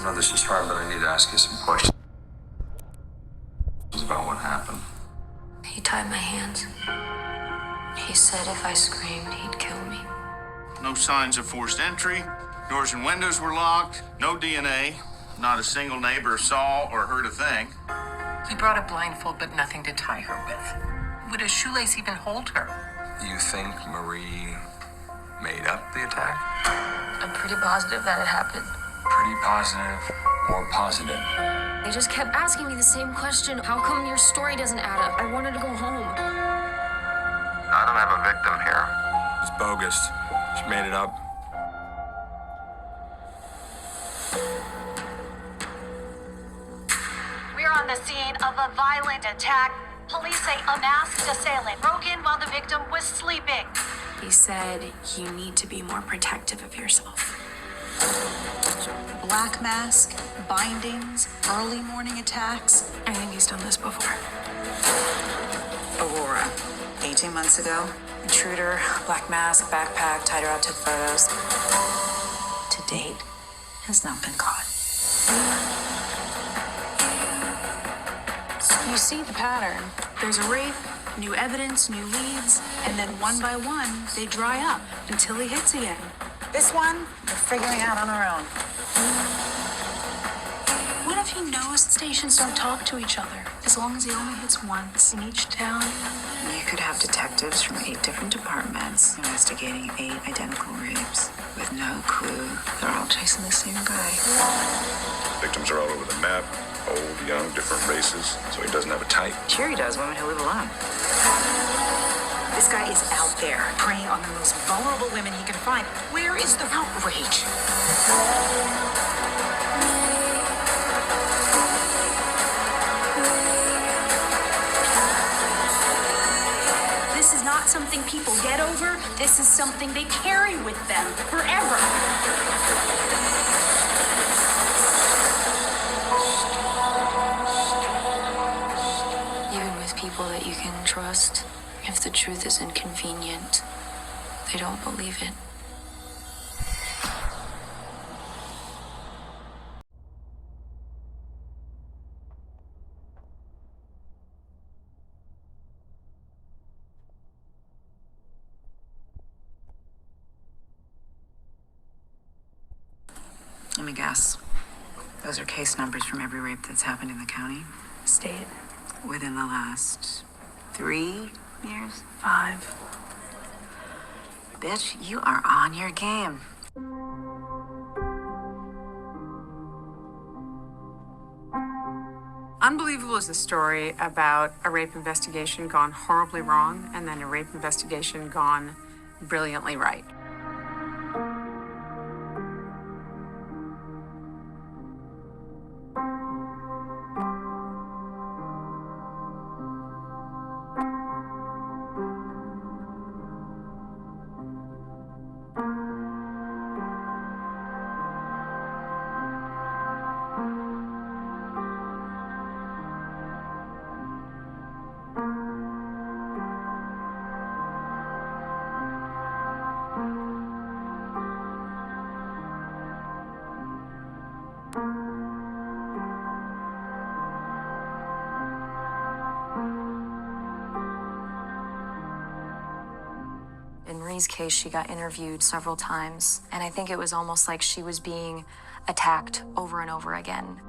I know this is hard, but I need to ask you some questions about what happened. He tied my hands. He said if I screamed, he'd kill me. No signs of forced entry. Doors and windows were locked. No DNA. Not a single neighbor saw or heard a thing. He brought a blindfold, but nothing to tie her with. Would a shoelace even hold her? You think Marie made up the attack? I'm pretty positive that it happened. Pretty positive or positive? They just kept asking me the same question. How come your story doesn't add up? I wanted to go home. I don't have a victim here. It's bogus. She made it up. We're on the scene of a violent attack. Police say a masked assailant broke in while the victim was sleeping. He said you need to be more protective of yourself. Black mask, bindings, early morning attacks. I think he's done this before. Aurora, 18 months ago. Intruder, black mask, backpack, tied her out, took photos. To date, has not been caught. You see the pattern. There's a rape, new evidence, new leads, and then one by one, they dry up until he hits again. This one, we're figuring out on our own. What if he knows stations don't talk to each other? As long as he only hits once in each town. You could have detectives from 8 different departments investigating 8 identical rapes with no clue. They're all chasing the same guy. Victims are all over the map. Old, young, different races. So he doesn't have a type. Sure he does, women who live alone. This guy is out there, preying on the most vulnerable women he can find. Where is the outrage? This is not something people get over. This is something they carry with them forever. Even with people that you can trust, if the truth is inconvenient, they don't believe it. Let me guess. Those are case numbers from every rape that's happened in the county? State. Within the last 3 years? 5. Bitch, you are on your game. Unbelievable is a story about a rape investigation gone horribly wrong and then a rape investigation gone brilliantly right. In Marie's case, she got interviewed several times, and I think it was almost like she was being attacked over and over again.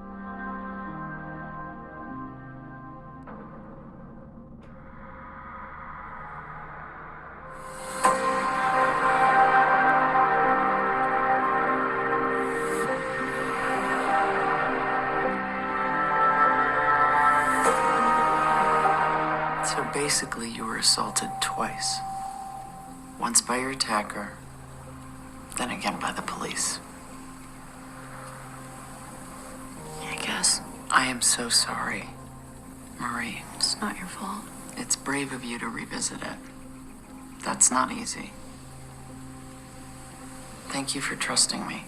So basically, you were assaulted twice. Once by your attacker, then again by the police. I guess. I am so sorry, Marie. It's not your fault. It's brave of you to revisit it. That's not easy. Thank you for trusting me.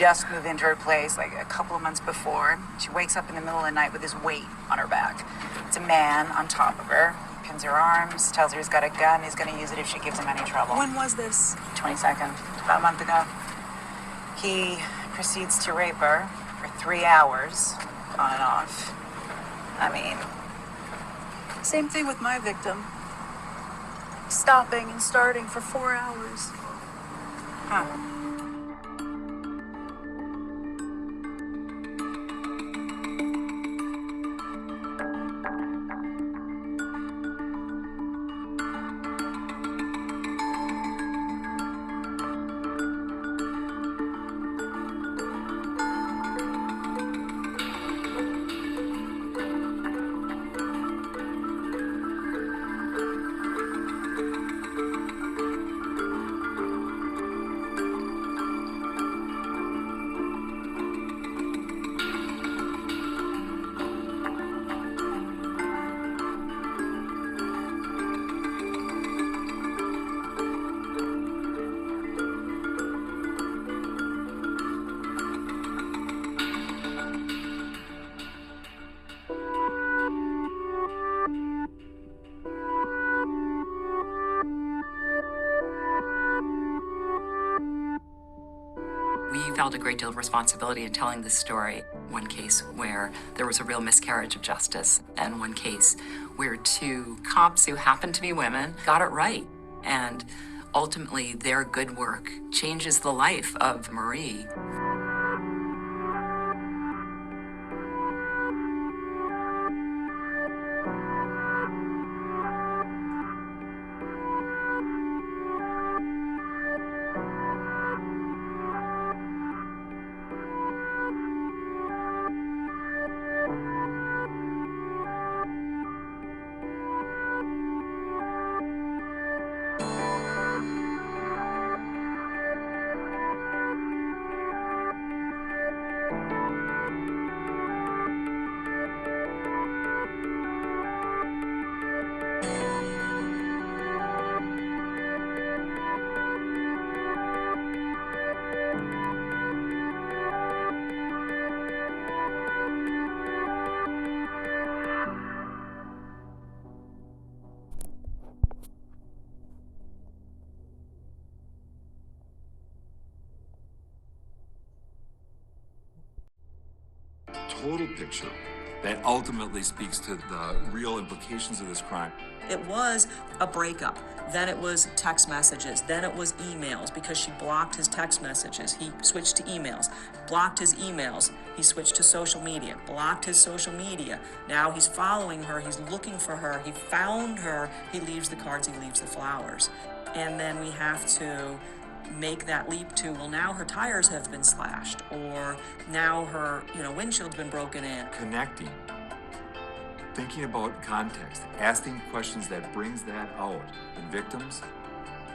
just moved into her place like a couple of months before. She wakes up in the middle of the night with this weight on her back. It's a man on top of her, pins her arms, tells her he's got a gun, he's gonna use it if she gives him any trouble. When was this? 22nd, about a month ago. He proceeds to rape her for 3 hours, on and off. I mean... Same thing with my victim. Stopping and starting for 4 hours. Huh. We felt a great deal of responsibility in telling this story. One case where there was a real miscarriage of justice, and one case where 2 cops who happened to be women got it right. And ultimately, their good work changes the life of Marie. Total picture that ultimately speaks to the real implications of this crime. It was a breakup. Then it was text messages. Then it was emails because she blocked his text messages. He switched to emails. Blocked his emails. He switched to social media. Blocked his social media. Now he's following her. He's looking for her. He found her. He leaves the cards. He leaves the flowers. And then we have to make that leap to, well, now her tires have been slashed, or now her, windshield's been broken in. Connecting, thinking about context, asking questions that brings that out in victims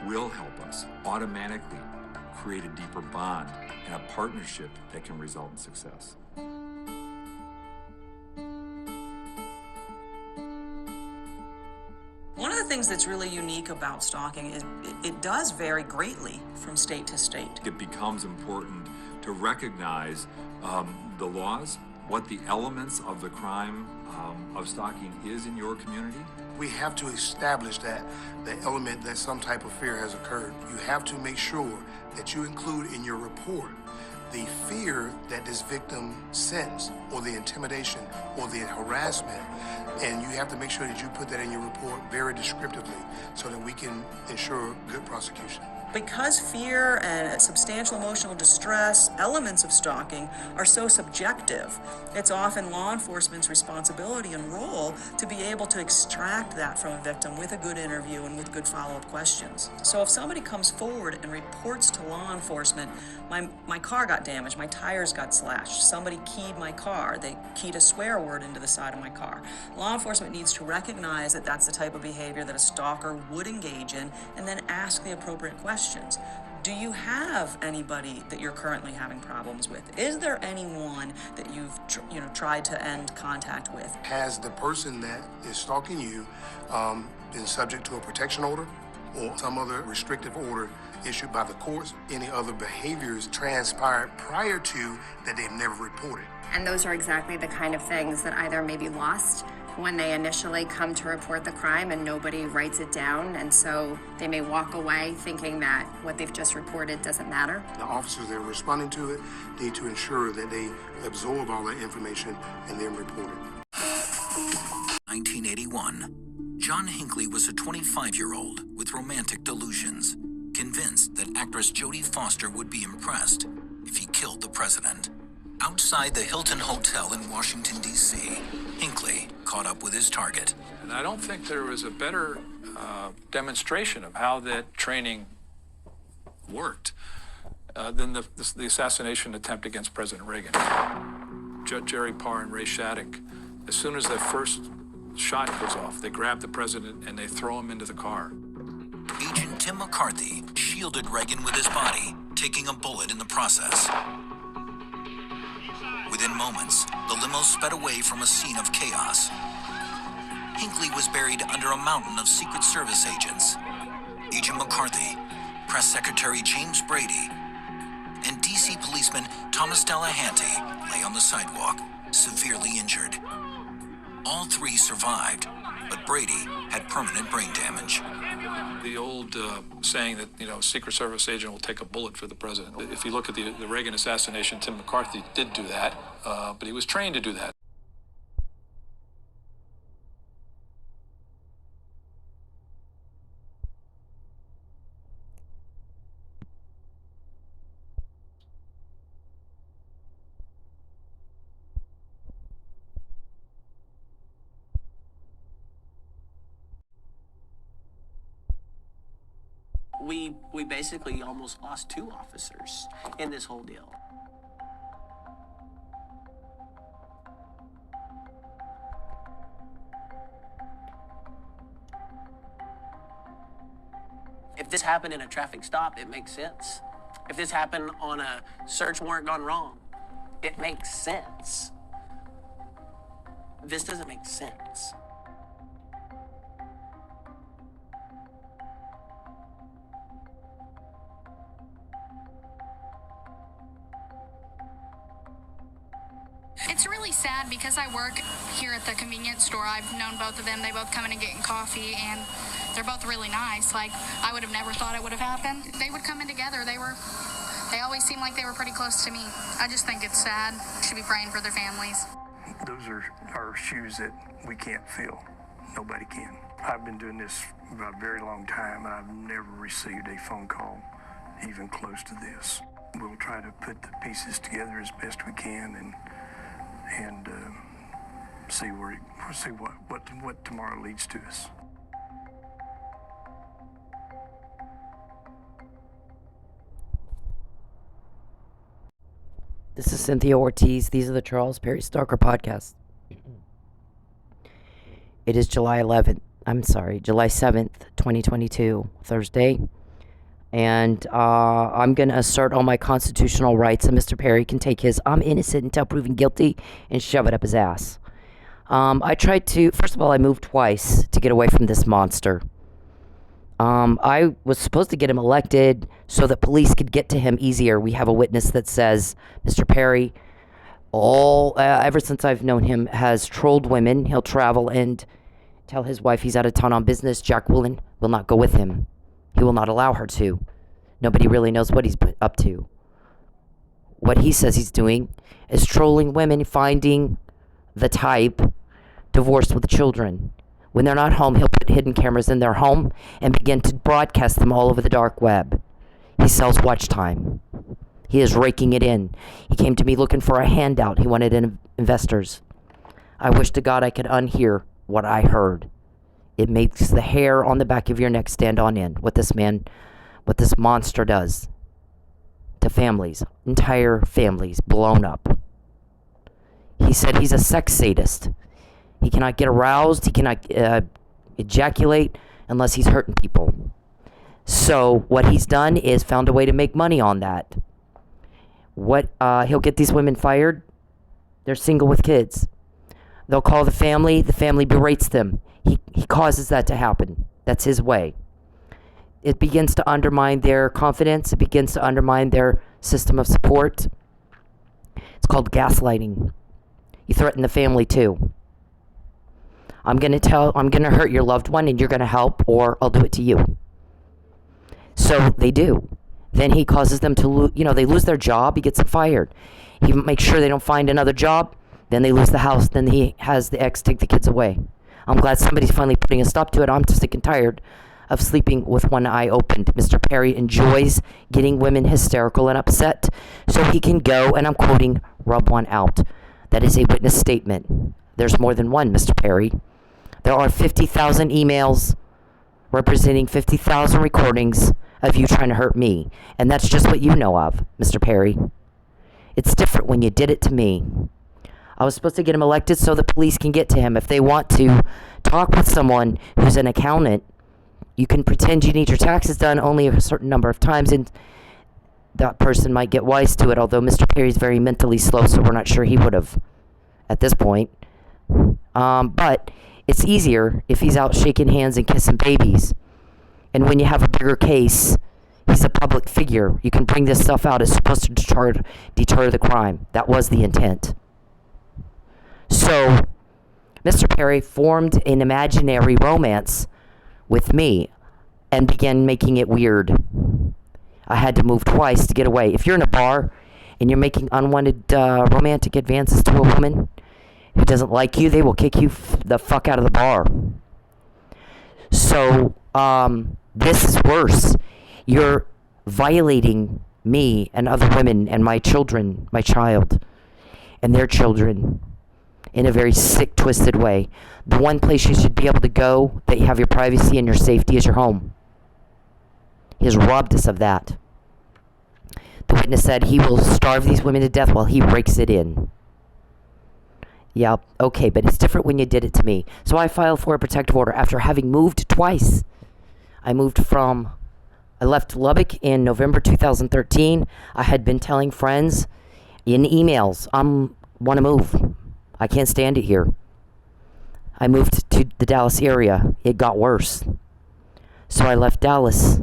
will help us automatically create a deeper bond and a partnership that can result in success. One of the things that's really unique about stalking is it does vary greatly from state to state. It becomes important to recognize the laws, what the elements of the crime of stalking is in your community. We have to establish that the element that some type of fear has occurred. You have to make sure that you include in your report the fear that this victim sensed, or the intimidation, or the harassment. And you have to make sure that you put that in your report very descriptively so that we can ensure good prosecution. Because fear and substantial emotional distress, elements of stalking, are so subjective, it's often law enforcement's responsibility and role to be able to extract that from a victim with a good interview and with good follow-up questions. So if somebody comes forward and reports to law enforcement, my car got damaged, my tires got slashed, somebody keyed my car, they keyed a swear word into the side of my car. Law enforcement needs to recognize that that's the type of behavior that a stalker would engage in, and then ask the appropriate questions. Do you have anybody that you're currently having problems with? Is there anyone that you've tried to end contact with? Has the person that is stalking you been subject to a protection order or some other restrictive order issued by the courts, any other behaviors transpired prior to that they've never reported. And those are exactly the kind of things that either may be lost when they initially come to report the crime and nobody writes it down, and so they may walk away thinking that what they've just reported doesn't matter. The officers that are responding to it need to ensure that they absorb all that information and then report it. 1981. John Hinckley was a 25-year-old with romantic delusions, convinced that actress Jodie Foster would be impressed if he killed the president. Outside the Hilton Hotel in Washington, D.C., Hinckley caught up with his target. And I don't think there was a better demonstration of how that training worked than the assassination attempt against President Reagan. Jerry Parr and Ray Shattuck, as soon as that first shot goes off, they grab the president and they throw him into the car. Agent Tim McCarthy shielded Reagan with his body, taking a bullet in the process. Within moments, the limo sped away from a scene of chaos. Hinckley was buried under a mountain of Secret Service agents. Agent McCarthy, Press Secretary James Brady, and D.C. policeman Thomas Delahanty lay on the sidewalk, severely injured. All three survived, but Brady had permanent brain damage. The old saying that, a Secret Service agent will take a bullet for the president. If you look at the Reagan assassination, Tim McCarthy did do that, but he was trained to do that. We basically almost lost 2 officers in this whole deal. If this happened in a traffic stop, it makes sense. If this happened on a search warrant gone wrong, it makes sense. This doesn't make sense. It's really sad because I work here at the convenience store. I've known both of them. They both come in and get coffee, and they're both really nice. Like, I would have never thought it would have happened. They would come in together. They always seemed like they were pretty close to me. I just think it's sad. Should be praying for their families. Those are shoes that we can't fill. Nobody can. I've been doing this for a very long time, and I've never received a phone call even close to this. We'll try to put the pieces together as best we can and see what tomorrow leads to us. This is Cynthia Ortiz. These are the Charles Perry Stalker podcasts. It is July 7th, 2022, Thursday. And I'm going to assert all my constitutional rights, and Mr. Perry can take his I'm innocent until proven guilty and shove it up his ass. I tried to, first of all, I moved twice to get away from this monster. I was supposed to get him elected so that police could get to him easier. We have a witness that says Mr. Perry, ever since I've known him, has trolled women. He'll travel and tell his wife he's out of town on business. Jack Woolen will not go with him. He will not allow her to. Nobody really knows what he's up to. What he says he's doing is trolling women, finding the type, divorced with children. When they're not home, he'll put hidden cameras in their home and begin to broadcast them all over the dark web. He sells watch time. He is raking it in. He came to me looking for a handout. He wanted investors. I wish to God I could unhear what I heard. It makes the hair on the back of your neck stand on end. What this monster does to families, entire families blown up. He said he's a sex sadist. He cannot get aroused. He cannot ejaculate unless he's hurting people. So what he's done is found a way to make money on that. He'll get these women fired. They're single with kids. They'll call the family berates them. He causes that to happen. That's his way. it begins to undermine their confidence. It begins to undermine their system of support. It's called gaslighting. You threaten the family too. I'm going to hurt your loved one and you're going to help, or I'll do it to you. So they do. Then he causes them to they lose their job. He gets them fired. He makes sure they don't find another job. Then they lose the house. Then he has the ex take the kids away. I'm glad somebody's finally putting a stop to it. I'm sick and tired of sleeping with one eye opened. Mr. Perry enjoys getting women hysterical and upset so he can go, and I'm quoting, rub one out. That is a witness statement. There's more than one, Mr. Perry. There are 50,000 emails representing 50,000 recordings of you trying to hurt me. And that's just what you know of, Mr. Perry. It's different when you did it to me. I was supposed to get him elected so the police can get to him. If they want to talk with someone who's an accountant, you can pretend you need your taxes done only a certain number of times, and that person might get wise to it, although Mr. Perry's very mentally slow, so we're not sure he would have at this point. But it's easier if he's out shaking hands and kissing babies. And when you have a bigger case, he's a public figure. You can bring this stuff out. It's supposed to deter the crime. That was the intent. So, Mr. Perry formed an imaginary romance with me and began making it weird. I had to move twice to get away. If you're in a bar and you're making unwanted romantic advances to a woman who doesn't like you, they will kick you the fuck out of the bar. So, this is worse. You're violating me and other women and my children, my child, and their children in a very sick, twisted way. The one place you should be able to go that you have your privacy and your safety is your home. He has robbed us of that. The witness said he will starve these women to death while he rakes it in. Yeah, okay, but it's different when you did it to me. So I filed for a protective order after having moved twice. I left Lubbock in November 2013. I had been telling friends in emails, I want to move. I can't stand it here. I moved to the Dallas area. It got worse. So I left Dallas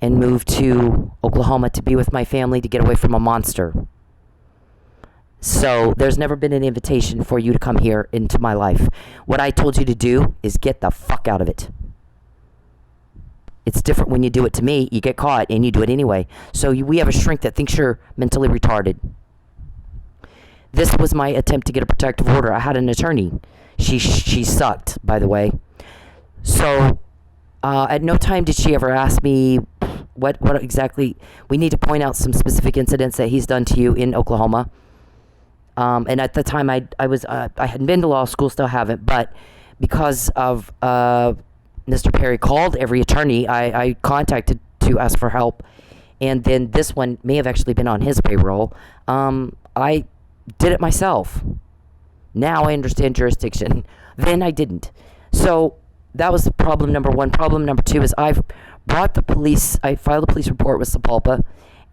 and moved to Oklahoma to be with my family, to get away from a monster. So there's never been an invitation for you to come here into my life. What I told you to do is get the fuck out of it. It's different when you do it to me. You get caught and you do it anyway. So we have a shrink that thinks you're mentally retarded. This was my attempt to get a protective order. I had an attorney. She sucked, by the way. So at no time did she ever ask me what exactly. We need to point out some specific incidents that he's done to you in Oklahoma. And at the time I hadn't been to law school, still haven't, but because of Mr. Perry called every attorney I contacted to ask for help, and then this one may have actually been on his payroll. I did it myself. Now I understand jurisdiction. Then I didn't. So that was problem number one. Problem number two is I filed a police report with Sapulpa,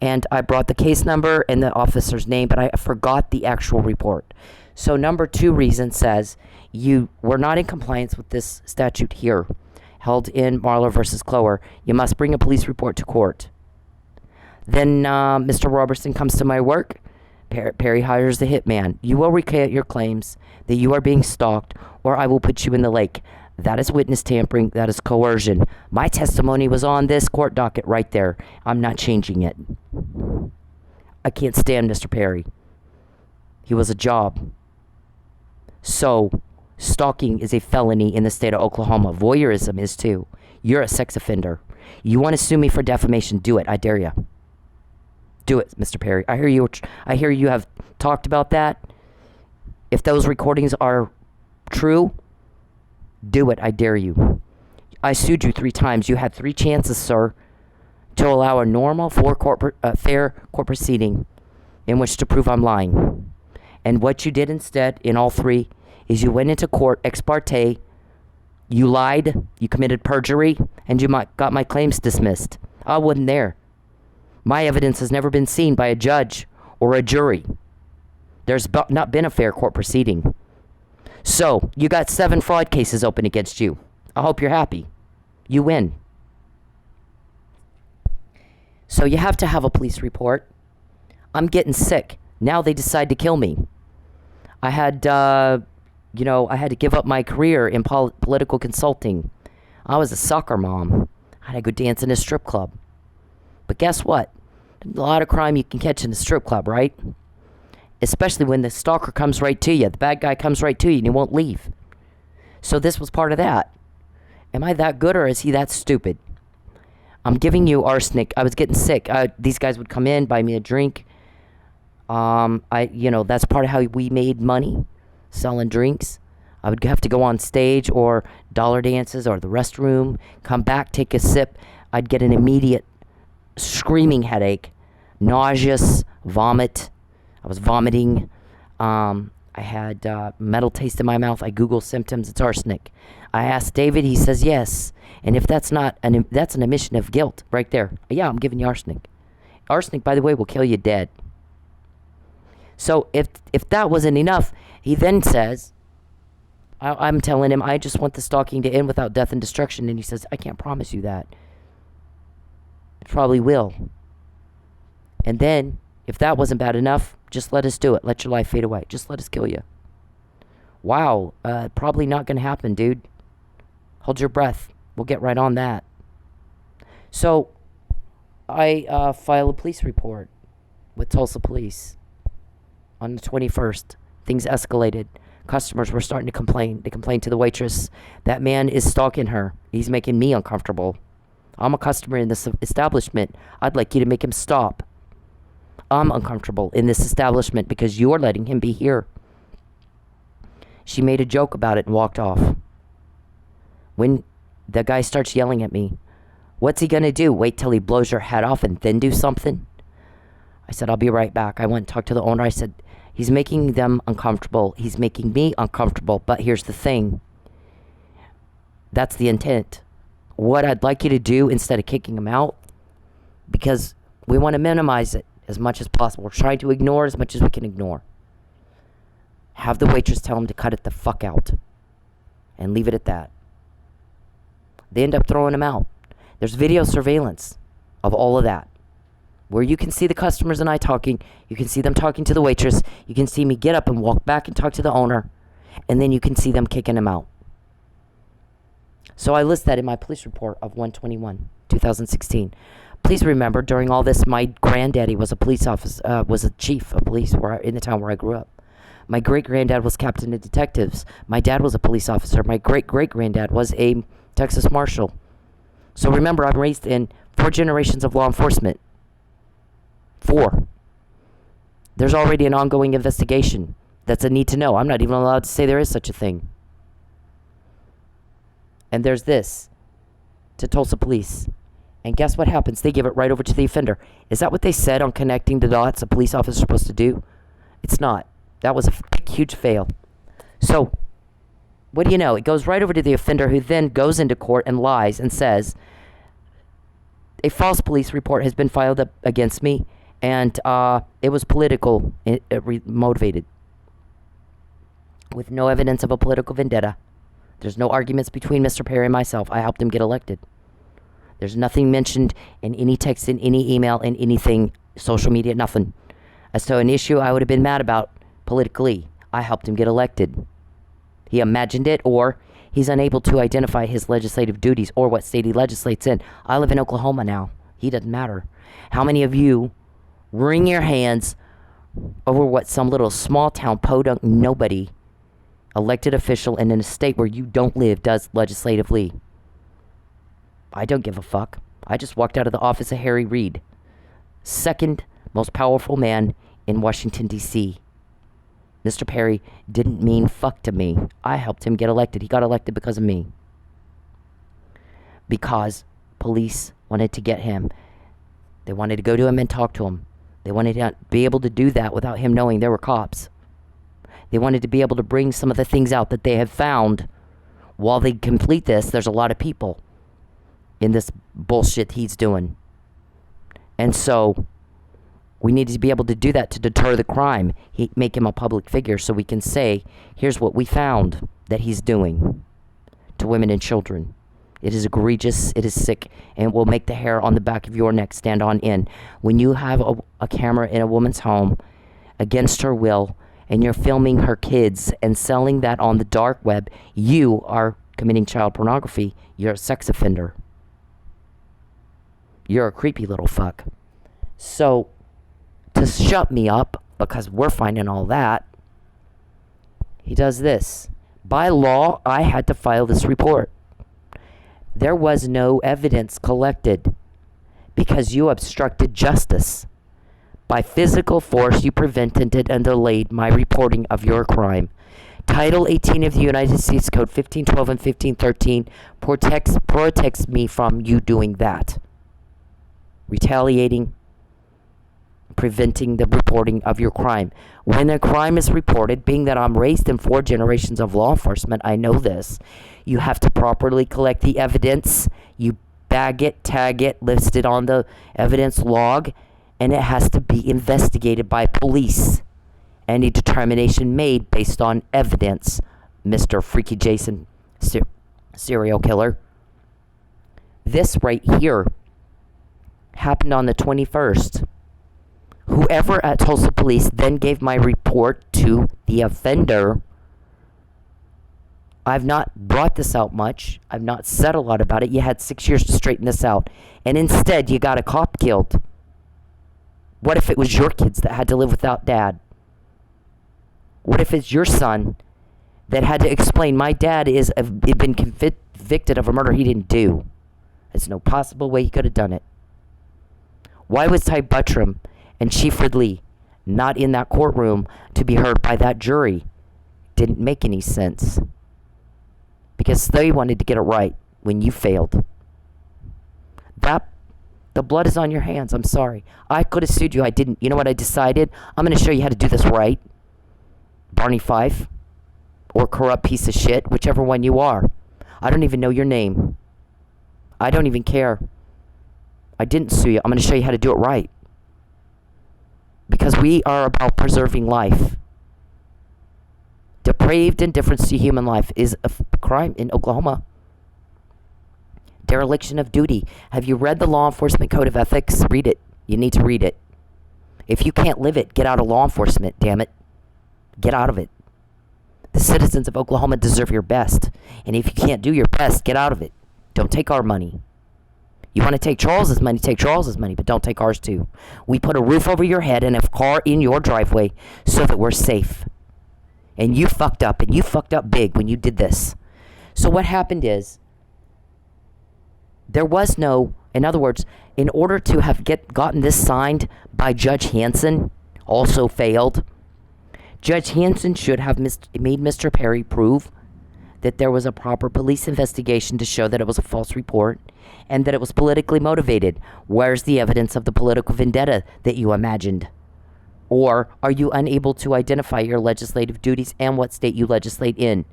and I brought the case number and the officer's name, but I forgot the actual report. So number two reason says you were not in compliance with this statute here, held in Marler versus Clower. You must bring a police report to court. Then Mr. Robertson comes to my work. Perry hires the hitman. You will recant your claims that you are being stalked, or I will put you in the lake. That is witness tampering. That is coercion. My testimony was on this court docket right there. I'm not changing it. I can't stand Mr. Perry. He was a job. So, stalking is a felony in the state of Oklahoma. Voyeurism is too. You're a sex offender. You want to sue me for defamation? Do it. I dare you. Do it, Mr. Perry. I hear you have talked about that. If those recordings are true, do it. I dare you. I sued you 3 times. You had 3 chances, sir, to allow a normal, fair court proceeding in which to prove I'm lying. And what you did instead, in all 3, is you went into court ex parte, you lied, you committed perjury, and you got my claims dismissed. I wasn't there. My evidence has never been seen by a judge or a jury. There's not been a fair court proceeding. So, you got 7 fraud cases open against you. I hope you're happy. You win. So you have to have a police report. I'm getting sick. Now they decide to kill me. I had, I had to give up my career in political consulting. I was a soccer mom. I had to go dance in a strip club. But guess what? A lot of crime you can catch in a strip club, right? Especially when the stalker comes right to you. The bad guy comes right to you and he won't leave. So this was part of that. Am I that good or is he that stupid? I'm giving you arsenic. I was getting sick. These guys would come in, buy me a drink. That's part of how we made money, selling drinks. I would have to go on stage or dollar dances or the restroom, come back, take a sip. I'd get an immediate screaming headache, nauseous, vomit. I was vomiting. I had metal taste in my mouth. I Googled symptoms. It's arsenic. I asked David. He says yes. And if that's not that's an admission of guilt right there. Yeah, I'm giving you arsenic. Arsenic, by the way, will kill you dead. So if that wasn't enough, he then says, I'm telling him, I just want the stalking to end without death and destruction. And he says, I can't promise you that. It probably will. And then, if that wasn't bad enough, just let us do it. Let your life fade away. Just let us kill you. Wow, probably not going to happen, dude. Hold your breath. We'll get right on that. So, I file a police report with Tulsa Police. On the 21st, things escalated. Customers were starting to complain. They complained to the waitress. That man is stalking her. He's making me uncomfortable. I'm a customer in this establishment. I'd like you to make him stop. I'm uncomfortable in this establishment because you're letting him be here. She made a joke about it and walked off. When the guy starts yelling at me, what's he gonna do? Wait till he blows your head off and then do something? I said, I'll be right back. I went and talked to the owner. I said, he's making them uncomfortable. He's making me uncomfortable. But here's the thing. That's the intent. What I'd like you to do instead of kicking him out, because we want to minimize it as much as possible. We're trying to ignore as much as we can ignore. Have the waitress tell him to cut it the fuck out. And leave it at that. They end up throwing him out. There's video surveillance of all of that. Where you can see the customers and I talking. You can see them talking to the waitress. You can see me get up and walk back and talk to the owner. And then you can see them kicking him out. So I list that in my police report of 1/21, 2016. Please remember, during all this, my granddaddy was a police officer, was a chief of police in the town where I grew up. My great-granddad was captain of detectives. My dad was a police officer. My great-great-granddad was a Texas Marshal. So remember, I'm raised in 4 generations of law enforcement. 4. There's already an ongoing investigation. That's a need to know. I'm not even allowed to say there is such a thing. And there's this to Tulsa Police. And guess what happens? They give it right over to the offender. Is that what they said on connecting the dots a police officer is supposed to do? It's not. That was a huge fail. So, what do you know? It goes right over to the offender, who then goes into court and lies and says, a false police report has been filed up against me, and it was political motivated, with no evidence of a political vendetta. There's no arguments between Mr. Perry and myself. I helped him get elected. There's nothing mentioned in any text, in any email, in anything, social media, nothing. As to an issue I would have been mad about politically, I helped him get elected. He imagined it, or he's unable to identify his legislative duties or what state he legislates in. I live in Oklahoma now. He doesn't matter. How many of you wring your hands over what some little small town podunk nobody elected official in a state where you don't live does legislatively? I don't give a fuck. I just walked out of the office of Harry Reid, second most powerful man in Washington, D.C. Mr. Perry didn't mean fuck to me. I helped him get elected. He got elected because of me. Because police wanted to get him. They wanted to go to him and talk to him. They wanted to be able to do that without him knowing there were cops. They wanted to be able to bring some of the things out that they have found. While they complete this, there's a lot of people in this bullshit he's doing. And so we need to be able to do that to deter the crime. Make him a public figure so we can say, here's what we found that he's doing to women and children. It is egregious, it is sick, and it will make the hair on the back of your neck stand on end. When you have a camera in a woman's home against her will, and you're filming her kids and selling that on the dark web, you are committing child pornography. You're a sex offender. You're a creepy little fuck. So, to shut me up, because we're finding all that, he does this. By law, I had to file this report. There was no evidence collected because you obstructed justice. By physical force, you prevented and delayed my reporting of your crime. Title 18 of the United States Code 1512 and 1513 protects me from you doing that. Retaliating, preventing the reporting of your crime. When a crime is reported, being that I'm raised in 4 generations of law enforcement, I know this. You have to properly collect the evidence. You bag it, tag it, list it on the evidence log, and it has to be investigated by police. Any determination made based on evidence, Mr. Freaky Jason, serial killer. This right here happened on the 21st. Whoever at Tulsa Police then gave my report to the offender. I've not brought this out much. I've not said a lot about it. You had 6 years to straighten this out. And instead, you got a cop killed. What if it was your kids that had to live without dad? What if it's your son that had to explain, my dad is been convicted of a murder he didn't do? There's no possible way he could have done it. Why was Ty Buttram and Chiefred Lee not in that courtroom to be heard by that jury? Didn't make any sense. Because they wanted to get it right when you failed. The blood is on your hands. I'm sorry. I could have sued you. I didn't. You know what I decided? I'm going to show you how to do this right. Barney Fife. Or corrupt piece of shit. Whichever one you are. I don't even know your name. I don't even care. I didn't sue you. I'm going to show you how to do it right. Because we are about preserving life. Depraved indifference to human life is a crime in Oklahoma. Dereliction of duty. Have you read the Law Enforcement Code of Ethics? Read it. You need to read it. If you can't live it, get out of law enforcement, damn it. Get out of it. The citizens of Oklahoma deserve your best. And if you can't do your best, get out of it. Don't take our money. You want to take Charles's money, take Charles's money, but don't take ours too. We put a roof over your head and a car in your driveway so that we're safe. And you fucked up, and you fucked up big when you did this. So what happened is, there was no, in other words, in order to have gotten this signed by Judge Hanson, also failed. Judge Hanson should have made Mr. Perry prove that there was a proper police investigation to show that it was a false report and that it was politically motivated. Where's the evidence of the political vendetta that you imagined? Or are you unable to identify your legislative duties and what state you legislate in?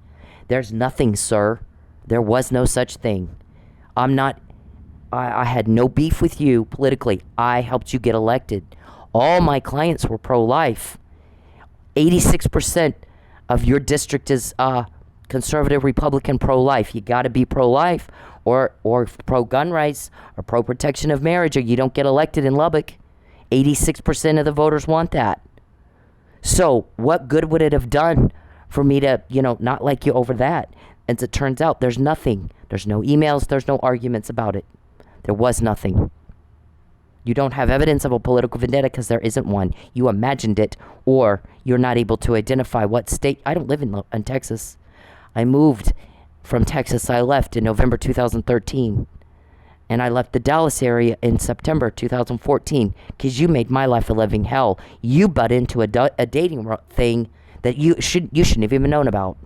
There's nothing, sir. There was no such thing. I had no beef with you politically. I helped you get elected. All my clients were pro-life. 86% of your district is conservative, Republican, pro-life. You got to be pro-life or pro-gun rights or pro-protection of marriage, or you don't get elected in Lubbock. 86% of the voters want that. So what good would it have done for me to, not like you over that? As it turns out, there's nothing. There's no emails. There's no arguments about it. There was nothing. You don't have evidence of a political vendetta because there isn't one. You imagined it, or you're not able to identify what state. I don't live in Texas. I moved from Texas. I left in November 2013. And I left the Dallas area in September 2014 because you made my life a living hell. You butt into a dating thing that you shouldn't have even known about.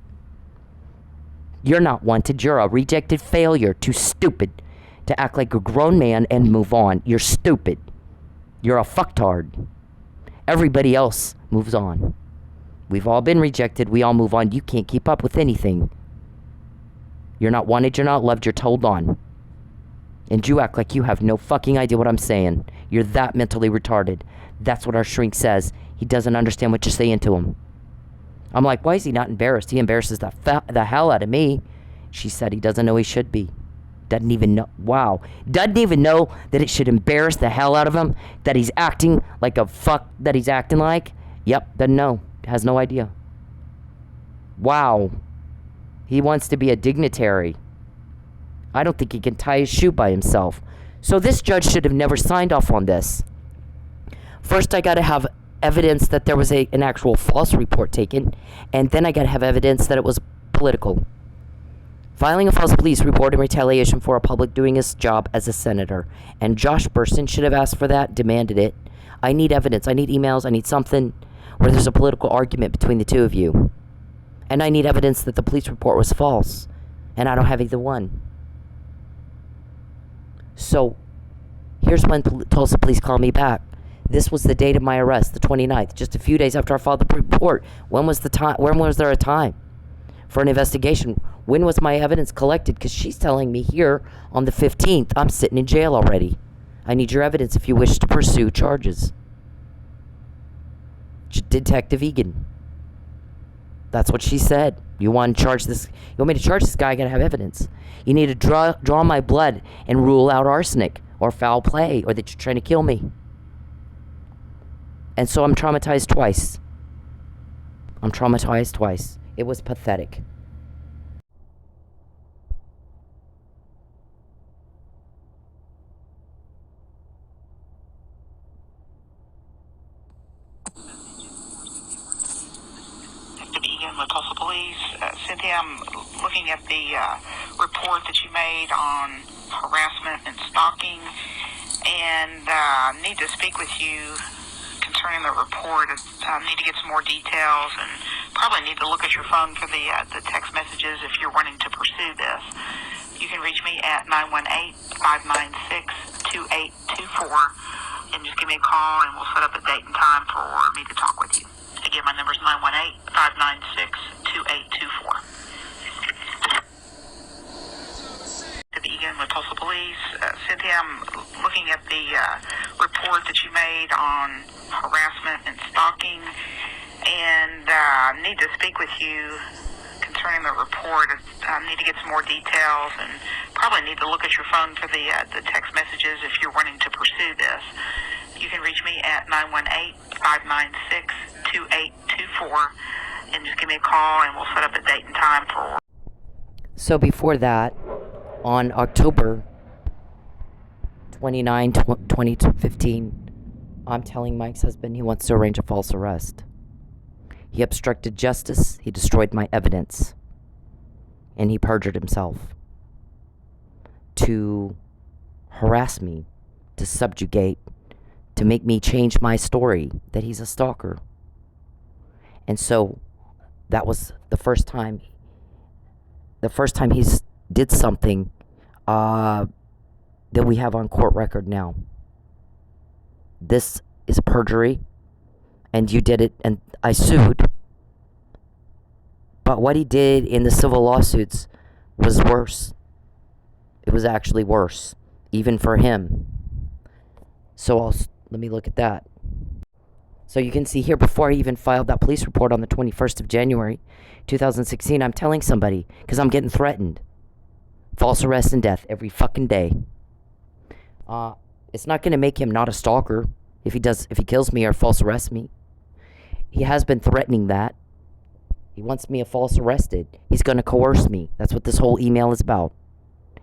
You're not wanted. You're a rejected failure. Too stupid to act like a grown man and move on. You're stupid. You're a fucktard. Everybody else moves on. We've all been rejected. We all move on. You can't keep up with anything. You're not wanted. You're not loved. You're told on. And you act like you have no fucking idea what I'm saying. You're that mentally retarded. That's what our shrink says. He doesn't understand what you're saying to him. I'm like, why is he not embarrassed? He embarrasses the hell out of me. She said he doesn't know he should be. Doesn't even know. Wow. Doesn't even know that it should embarrass the hell out of him that he's acting like a fuck that he's acting like. Yep, doesn't know. Has no idea. Wow. He wants to be a dignitary. I don't think he can tie his shoe by himself. So this judge should have never signed off on this. First, I got to have evidence that there was an actual false report taken, and then I got to have evidence that it was political. Filing a false police report in retaliation for a public doing his job as a senator. And Josh Burson should have asked for that, demanded it. I need evidence. I need emails. I need something where there's a political argument between the two of you. And I need evidence that the police report was false. And I don't have either one. So, here's when Tulsa police called me back. This was the date of my arrest, the 29th, just a few days after I filed the report. When was there a time for an investigation? When was my evidence collected? Because she's telling me here on the 15th, I'm sitting in jail already. I need your evidence if you wish to pursue charges. Detective Egan. That's what she said. You want to charge this? You want me to charge this guy? I gotta have evidence. You need to draw my blood and rule out arsenic or foul play or that you're trying to kill me. And so I'm traumatized twice. It was pathetic. With Tulsa Police. Cynthia, I'm looking at the report that you made on harassment and stalking, and need to speak with you concerning the report. I need to get some more details, and probably need to look at your phone for the text messages if you're wanting to pursue this. You can reach me at 918-596-2824, and just give me a call, and we'll set up a date and time for me to talk with you. Again, my number is 918-596-2824. To begin with Tulsa Police, Cynthia, I'm looking at the report that you made on harassment and stalking, and need to speak with you concerning the report. I need to get some more details, and probably need to look at your phone for the text messages if you're wanting to pursue this. You can reach me at 918-596-2824, and just give me a call, and we'll set up a date and time for. So before that, on October 29, 2015, I'm telling Mike's husband he wants to arrange a false arrest. He obstructed justice, he destroyed my evidence, and he perjured himself to harass me, to subjugate, to make me change my story that he's a stalker. And so that was the first time he's did something that we have on court record now. This is perjury, and you did it, and I sued. But what he did in the civil lawsuits was worse. It was actually worse, even for him. So let me look at that. So you can see here, before I even filed that police report on the 21st of January, 2016, I'm telling somebody, because I'm getting threatened. False arrest and death every fucking day. It's not going to make him not a stalker if he kills me or false arrests me. He has been threatening that. He wants me false arrested. He's going to coerce me. That's what this whole email is about.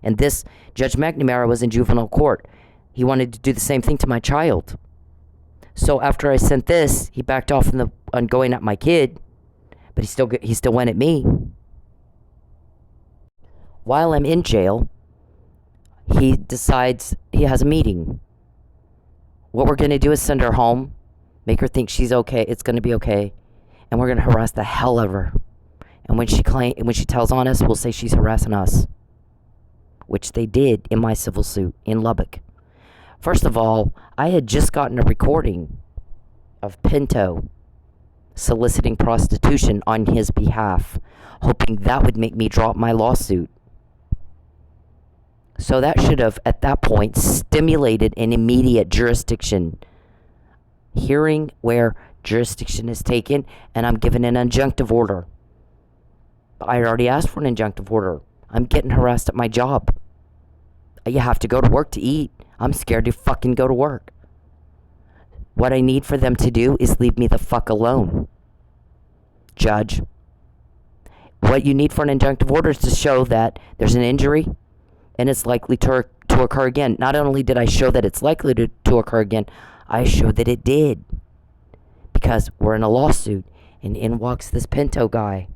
And this, Judge McNamara was in juvenile court. He wanted to do the same thing to my child. So after I sent this, he backed off on going at my kid, but he still went at me. While I'm in jail, he decides he has a meeting. What we're going to do is send her home, make her think she's okay, it's going to be okay, and we're going to harass the hell out of her. And when she tells on us, we'll say she's harassing us, which they did in my civil suit in Lubbock. First of all, I had just gotten a recording of Pinto soliciting prostitution on his behalf, hoping that would make me drop my lawsuit. So that should have, at that point, stimulated an immediate jurisdiction hearing where jurisdiction is taken, and I'm given an injunctive order. I already asked for an injunctive order. I'm getting harassed at my job. You have to go to work to eat. I'm scared to fucking go to work. What I need for them to do is leave me the fuck alone. Judge. What you need for an injunctive order is to show that there's an injury and it's likely to occur again. Not only did I show that it's likely to occur again, I showed that it did. Because we're in a lawsuit, and in walks this Pinto guy.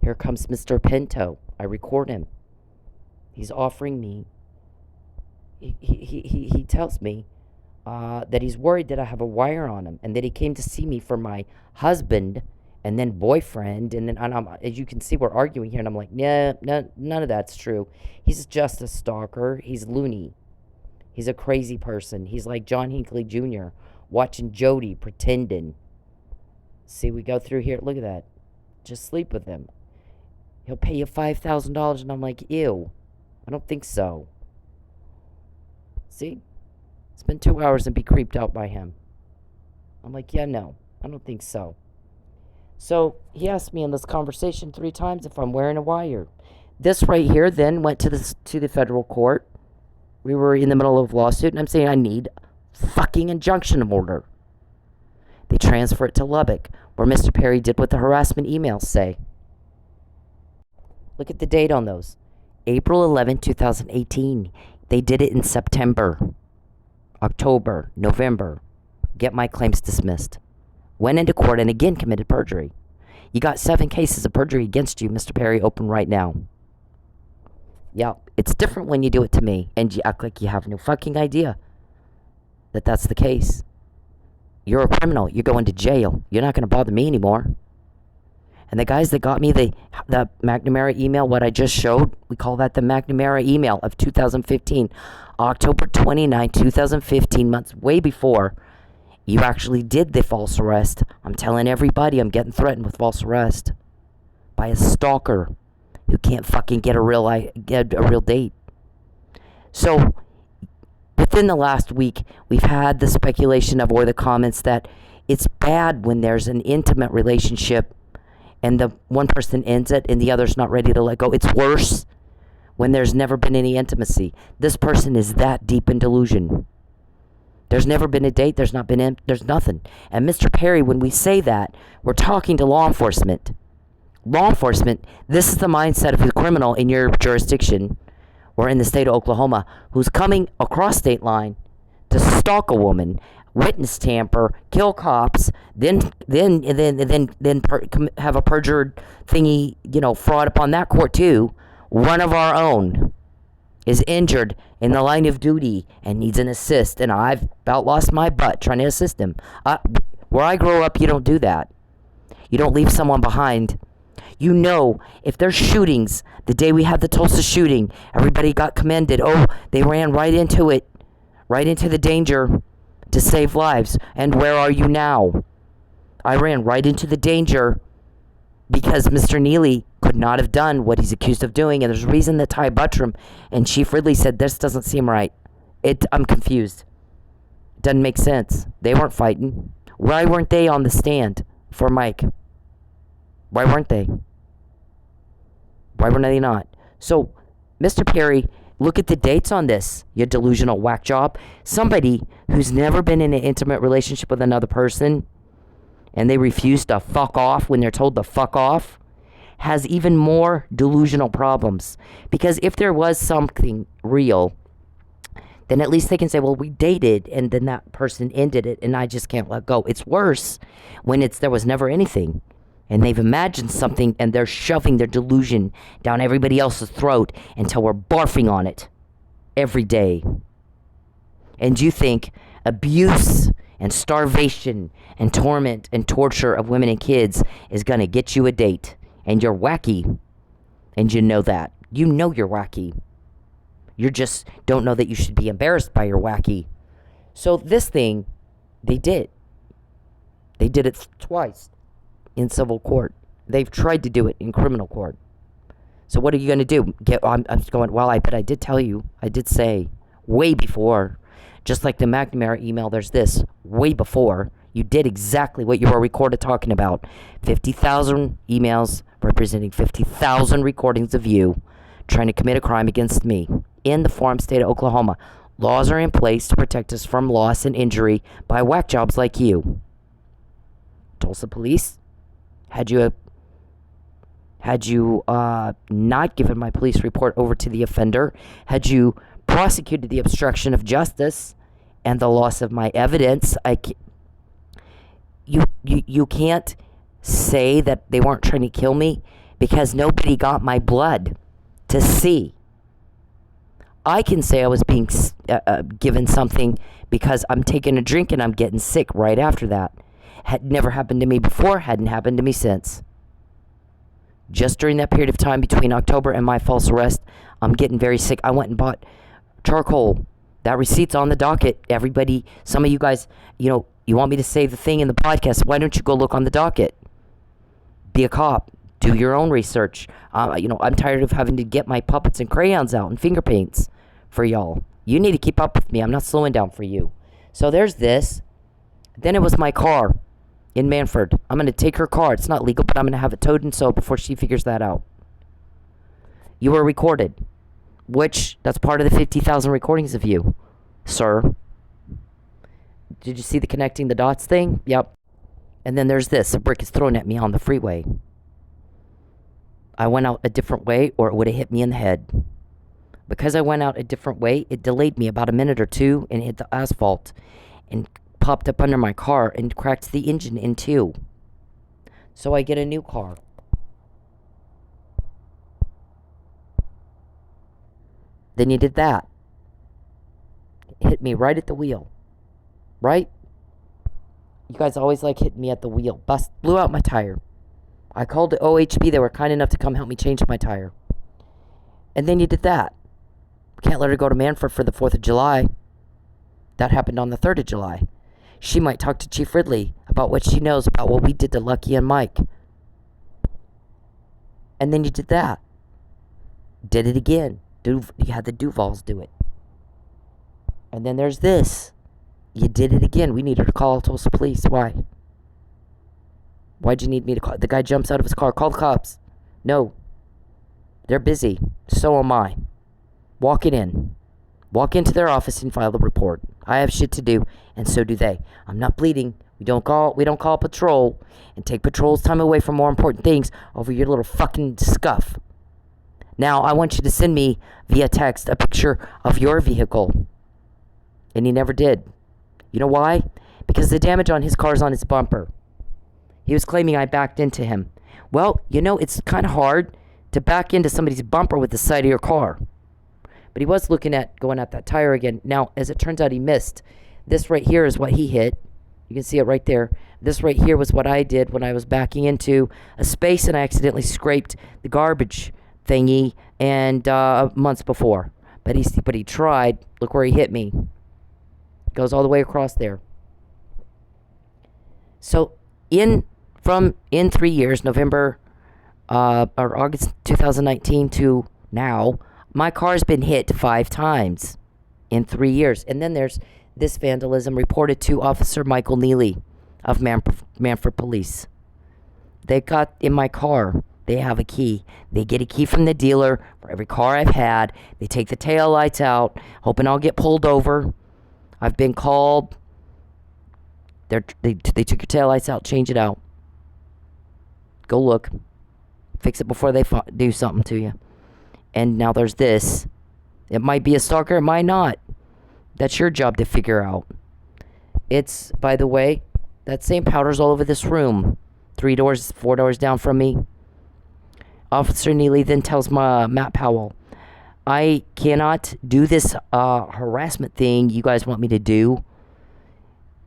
Here comes Mr. Pinto. I record him. He's offering me, he tells me that he's worried that I have a wire on him, and that he came to see me for my husband and then boyfriend, and then as you can see, we're arguing here, and I'm like, nah, none of that's true. He's just a stalker. He's loony. He's a crazy person. He's like John Hinckley Jr. watching Jody pretending. See, we go through here. Look at that. Just sleep with him. He'll pay you $5,000, and I'm like, ew. I don't think so. See? Spend 2 hours and be creeped out by him. I'm like, yeah, no. I don't think so. So he asked me in this conversation 3 times if I'm wearing a wire. This right here then went to the federal court. We were in the middle of a lawsuit, and I'm saying I need fucking injunction order. They transfer it to Lubbock, where Mr. Perry did what the harassment emails say. Look at the date on those. April 11, 2018. They did it in September, October, November. Get my claims dismissed. Went into court and again committed perjury. You got 7 cases of perjury against you, Mr. Perry, open right now. Yeah, it's different when you do it to me, and you act like you have no fucking idea that that's the case. You're a criminal. You're going to jail. You're not going to bother me anymore. And the guys that got me the McNamara email, what I just showed, we call that the McNamara email of 2015. October 29, 2015, months way before you actually did the false arrest. I'm telling everybody I'm getting threatened with false arrest by a stalker who can't fucking get a real date. So within the last week, we've had the speculation of, or the comments that it's bad when there's an intimate relationship and the one person ends it and the other's not ready to let go. It's worse when there's never been any intimacy. This person is that deep in delusion. There's never been a date. There's nothing. And Mr. Perry, when we say that, we're talking to law enforcement. Law enforcement, this is the mindset of the criminal in your jurisdiction or in the state of Oklahoma who's coming across state line to stalk a woman, witness tamper, kill cops, then have a perjured thingy, fraud upon that court too. One of our own is injured in the line of duty and needs an assist, and I've about lost my butt trying to assist him. Where I grew up, you don't do that. You don't leave someone behind. If there's shootings, the day we had the Tulsa shooting, everybody got commended. Oh, they ran right into it, right into the danger to save lives. And where are you now? I ran right into the danger because Mr. Neely could not have done what he's accused of doing. And there's a reason that Ty Buttram and Chief Ridley said, this doesn't seem right. I'm confused. It doesn't make sense. They weren't fighting. Why weren't they on the stand for Mike? Why weren't they? Why were they not? So, Mr. Perry, look at the dates on this, you delusional whack job. Somebody who's never been in an intimate relationship with another person and they refuse to fuck off when they're told to fuck off has even more delusional problems. Because if there was something real, then at least they can say, well, we dated and then that person ended it and I just can't let go. It's worse when there was never anything. And they've imagined something and they're shoving their delusion down everybody else's throat until we're barfing on it every day. And you think abuse and starvation and torment and torture of women and kids is going to get you a date. And you're wacky. And you know that. You know you're wacky. You just don't know that you should be embarrassed by your wacky. So this thing, they did. They did it twice. In civil court. They've tried to do it in criminal court. So what are you going to do? I'm going, well, I did tell you. I did say way before. Just like the McNamara email, there's this. Way before. You did exactly what you were recorded talking about. 50,000 emails representing 50,000 recordings of you trying to commit a crime against me. in the forum state of Oklahoma. Laws are in place to protect us from loss and injury by whack jobs like you. Tulsa police, had you not given my police report over to the offender, had you prosecuted the obstruction of justice and the loss of my evidence, you can't say that they weren't trying to kill me because nobody got my blood to see. I can say I was being given something because I'm taking a drink and I'm getting sick right after that. Had never happened to me before, hadn't happened to me since. Just during that period of time between October and my false arrest, I'm getting very sick. I went and bought charcoal. That receipt's on the docket. Everybody, some of you guys, you want me to say the thing in the podcast. Why don't you go look on the docket? Be a cop. Do your own research. I'm tired of having to get my puppets and crayons out and finger paints for y'all. You need to keep up with me. I'm not slowing down for you. So there's this. Then it was my car in Manford. I'm going to take her car. It's not legal, but I'm going to have it towed and sold before she figures that out. You were recorded, which that's part of the 50,000 recordings of you, sir. Did you see the connecting the dots thing? Yep. And then there's this. A brick is thrown at me on the freeway. I went out a different way or it would have hit me in the head. Because I went out a different way, it delayed me about a minute or two and hit the asphalt and popped up under my car and cracked the engine in two. So I get a new car. Then you did that. It hit me right at the wheel. Right? You guys always like hitting me at the wheel. Blew out my tire. I called the OHB. They were kind enough to come help me change my tire. And then you did that. Can't let her go to Manford for the 4th of July. That happened on the 3rd of July. She might talk to Chief Ridley about what she knows about what we did to Lucky and Mike. And then you did that. Did it again. You had the Duvals do it. And then there's this. You did it again. We needed to call Tulsa police. Why? Why'd you need me to call? The guy jumps out of his car. Call the cops. No. They're busy. So am I. Walk it in. Walk into their office and file the report. I have shit to do, and so do they. I'm not bleeding. We don't call patrol and take patrol's time away from more important things over your little fucking scuff. Now, I want you to send me via text a picture of your vehicle. And he never did. You know why? Because the damage on his car is on his bumper. He was claiming I backed into him. Well, it's kind of hard to back into somebody's bumper with the side of your car. But he was looking at going at that tire again. Now, as it turns out, he missed. This right here is what he hit. You can see it right there. This right here was what I did when I was backing into a space and I accidentally scraped the garbage thingy and months before. But he tried. Look where he hit me. Goes all the way across there. So in 3 years, November or August 2019 to now, my car's been hit 5 times in 3 years. And then there's this vandalism reported to Officer Michael Neely of Manford Police. They got in my car. They have a key. They get a key from the dealer for every car I've had. They take the tail lights out, hoping I'll get pulled over. I've been called. They took your tail lights out, change it out. Go look. Fix it before they do something to you. And now there's this. It might be a stalker, it might not. That's your job to figure out. It's, by the way, that same powder's all over this room. 4 doors down from me. Officer Neely then tells Matt Powell, I cannot do this harassment thing you guys want me to do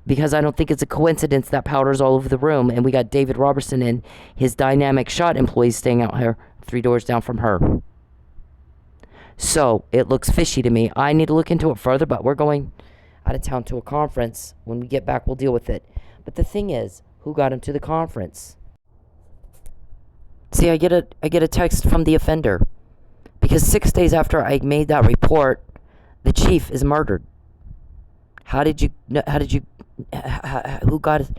because I don't think it's a coincidence that powder's all over the room. And we got David Robertson and his dynamic shot employees staying out here 3 doors down from her. So it looks fishy to me. I need to look into it further, but we're going out of town to a conference. When we get back, we'll deal with it. But the thing is, who got him to the conference? See, I get a text from the offender because 6 days after I made that report, the chief is murdered. Who got it?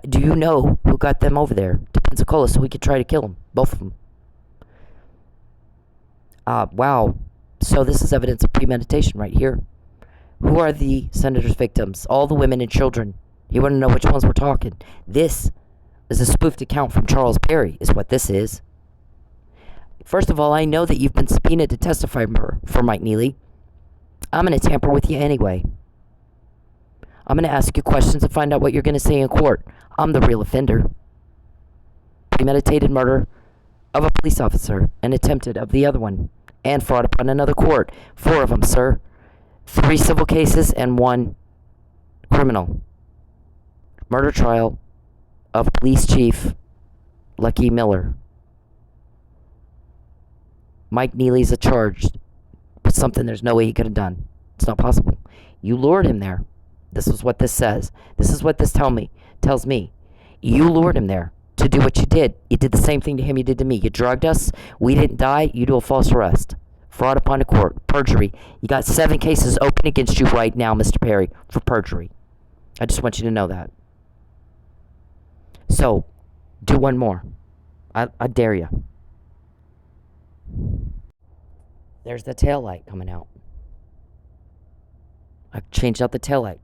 Do you know who got them over there to Pensacola so we could try to kill them, both of them? Wow. So this is evidence of premeditation right here. Who are the senator's victims? All the women and children. You want to know which ones we're talking? This is a spoofed account from Charles Perry, is what this is. First of all, I know that you've been subpoenaed to testify for Mike Neely. I'm going to tamper with you anyway. I'm going to ask you questions and find out what you're going to say in court. I'm the real offender. Premeditated murder of a police officer and attempted of the other one. And fraud upon another court. 4 of them, sir. 3 civil cases and 1 criminal. Murder trial of Police Chief Lucky Miller. Mike Neely's charged with something there's no way he could have done. It's not possible. You lured him there. This is what this says. This is what this tells me. You lured him there to do what you did. You did the same thing to him you did to me. You drugged us. We didn't die. You do a false arrest. Fraud upon the court. Perjury. You got 7 cases open against you right now, Mr. Perry, for perjury. I just want you to know that. So, do one more. I dare you. There's the taillight coming out. I changed out the taillight.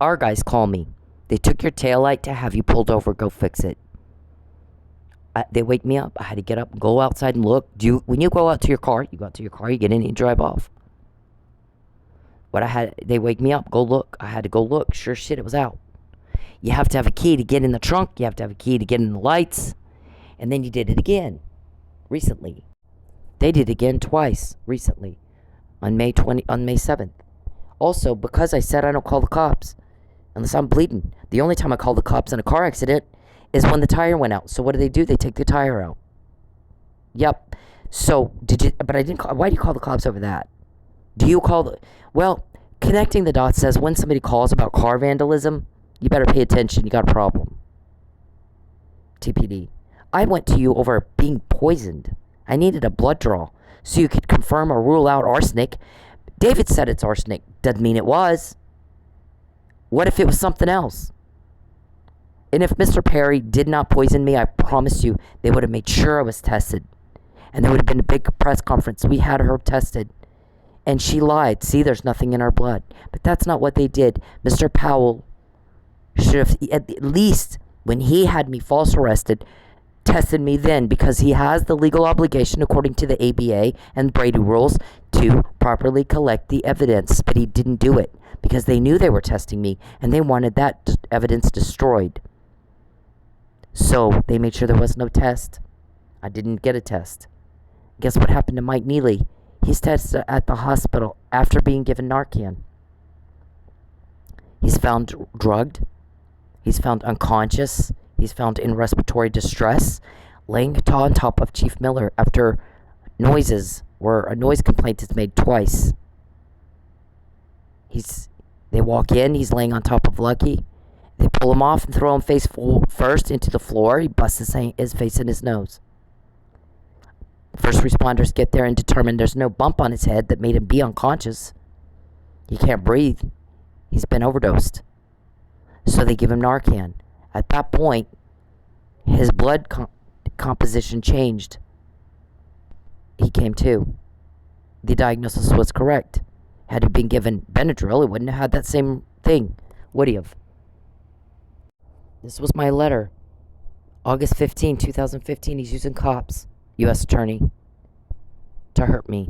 Our guys call me. They took your taillight to have you pulled over. Go fix it. They wake me up. I had to get up, go outside and look. When you go out to your car, you get in and you drive off. They wake me up, go look. I had to go look. Sure shit, it was out. You have to have a key to get in the trunk. You have to have a key to get in the lights. And then you did it again recently. They did it again twice recently on May 7th. Also, because I said I don't call the cops unless I'm bleeding. The only time I call the cops in a car accident is when the tire went out. So what do? They take the tire out. Yep. So, but I didn't call. Why do you call the cops over that? Do you call well, connecting the dots says when somebody calls about car vandalism, you better pay attention. You got a problem. TPD. I went to you over being poisoned. I needed a blood draw so you could confirm or rule out arsenic. David said it's arsenic. Doesn't mean it was. What if it was something else? And if Mr. Perry did not poison me, I promise you, they would have made sure I was tested. And there would have been a big press conference. We had her tested. And she lied. See, there's nothing in our blood. But that's not what they did. Mr. Powell should have, at least when he had me false arrested, tested me then, because he has the legal obligation according to the ABA and Brady rules to properly collect the evidence. But he didn't do it because they knew they were testing me and they wanted that evidence destroyed. So they made sure there was no test. I didn't get a test. Guess what happened to Mike Neely? He's tested at the hospital after being given Narcan. He's found drugged. He's found unconscious. He's found in respiratory distress, laying on top of Chief Miller after noises where a noise complaint is made twice. They walk in, he's laying on top of Lucky. They pull him off and throw him face first into the floor. He busts his face and his nose. First responders get there and determine there's no bump on his head that made him be unconscious. He can't breathe. He's been overdosed. So they give him Narcan. At that point, his blood composition changed. He came to. The diagnosis was correct. Had he been given Benadryl, he wouldn't have had that same thing, would he have? This was my letter. August 15, 2015, he's using cops, U.S. Attorney, to hurt me,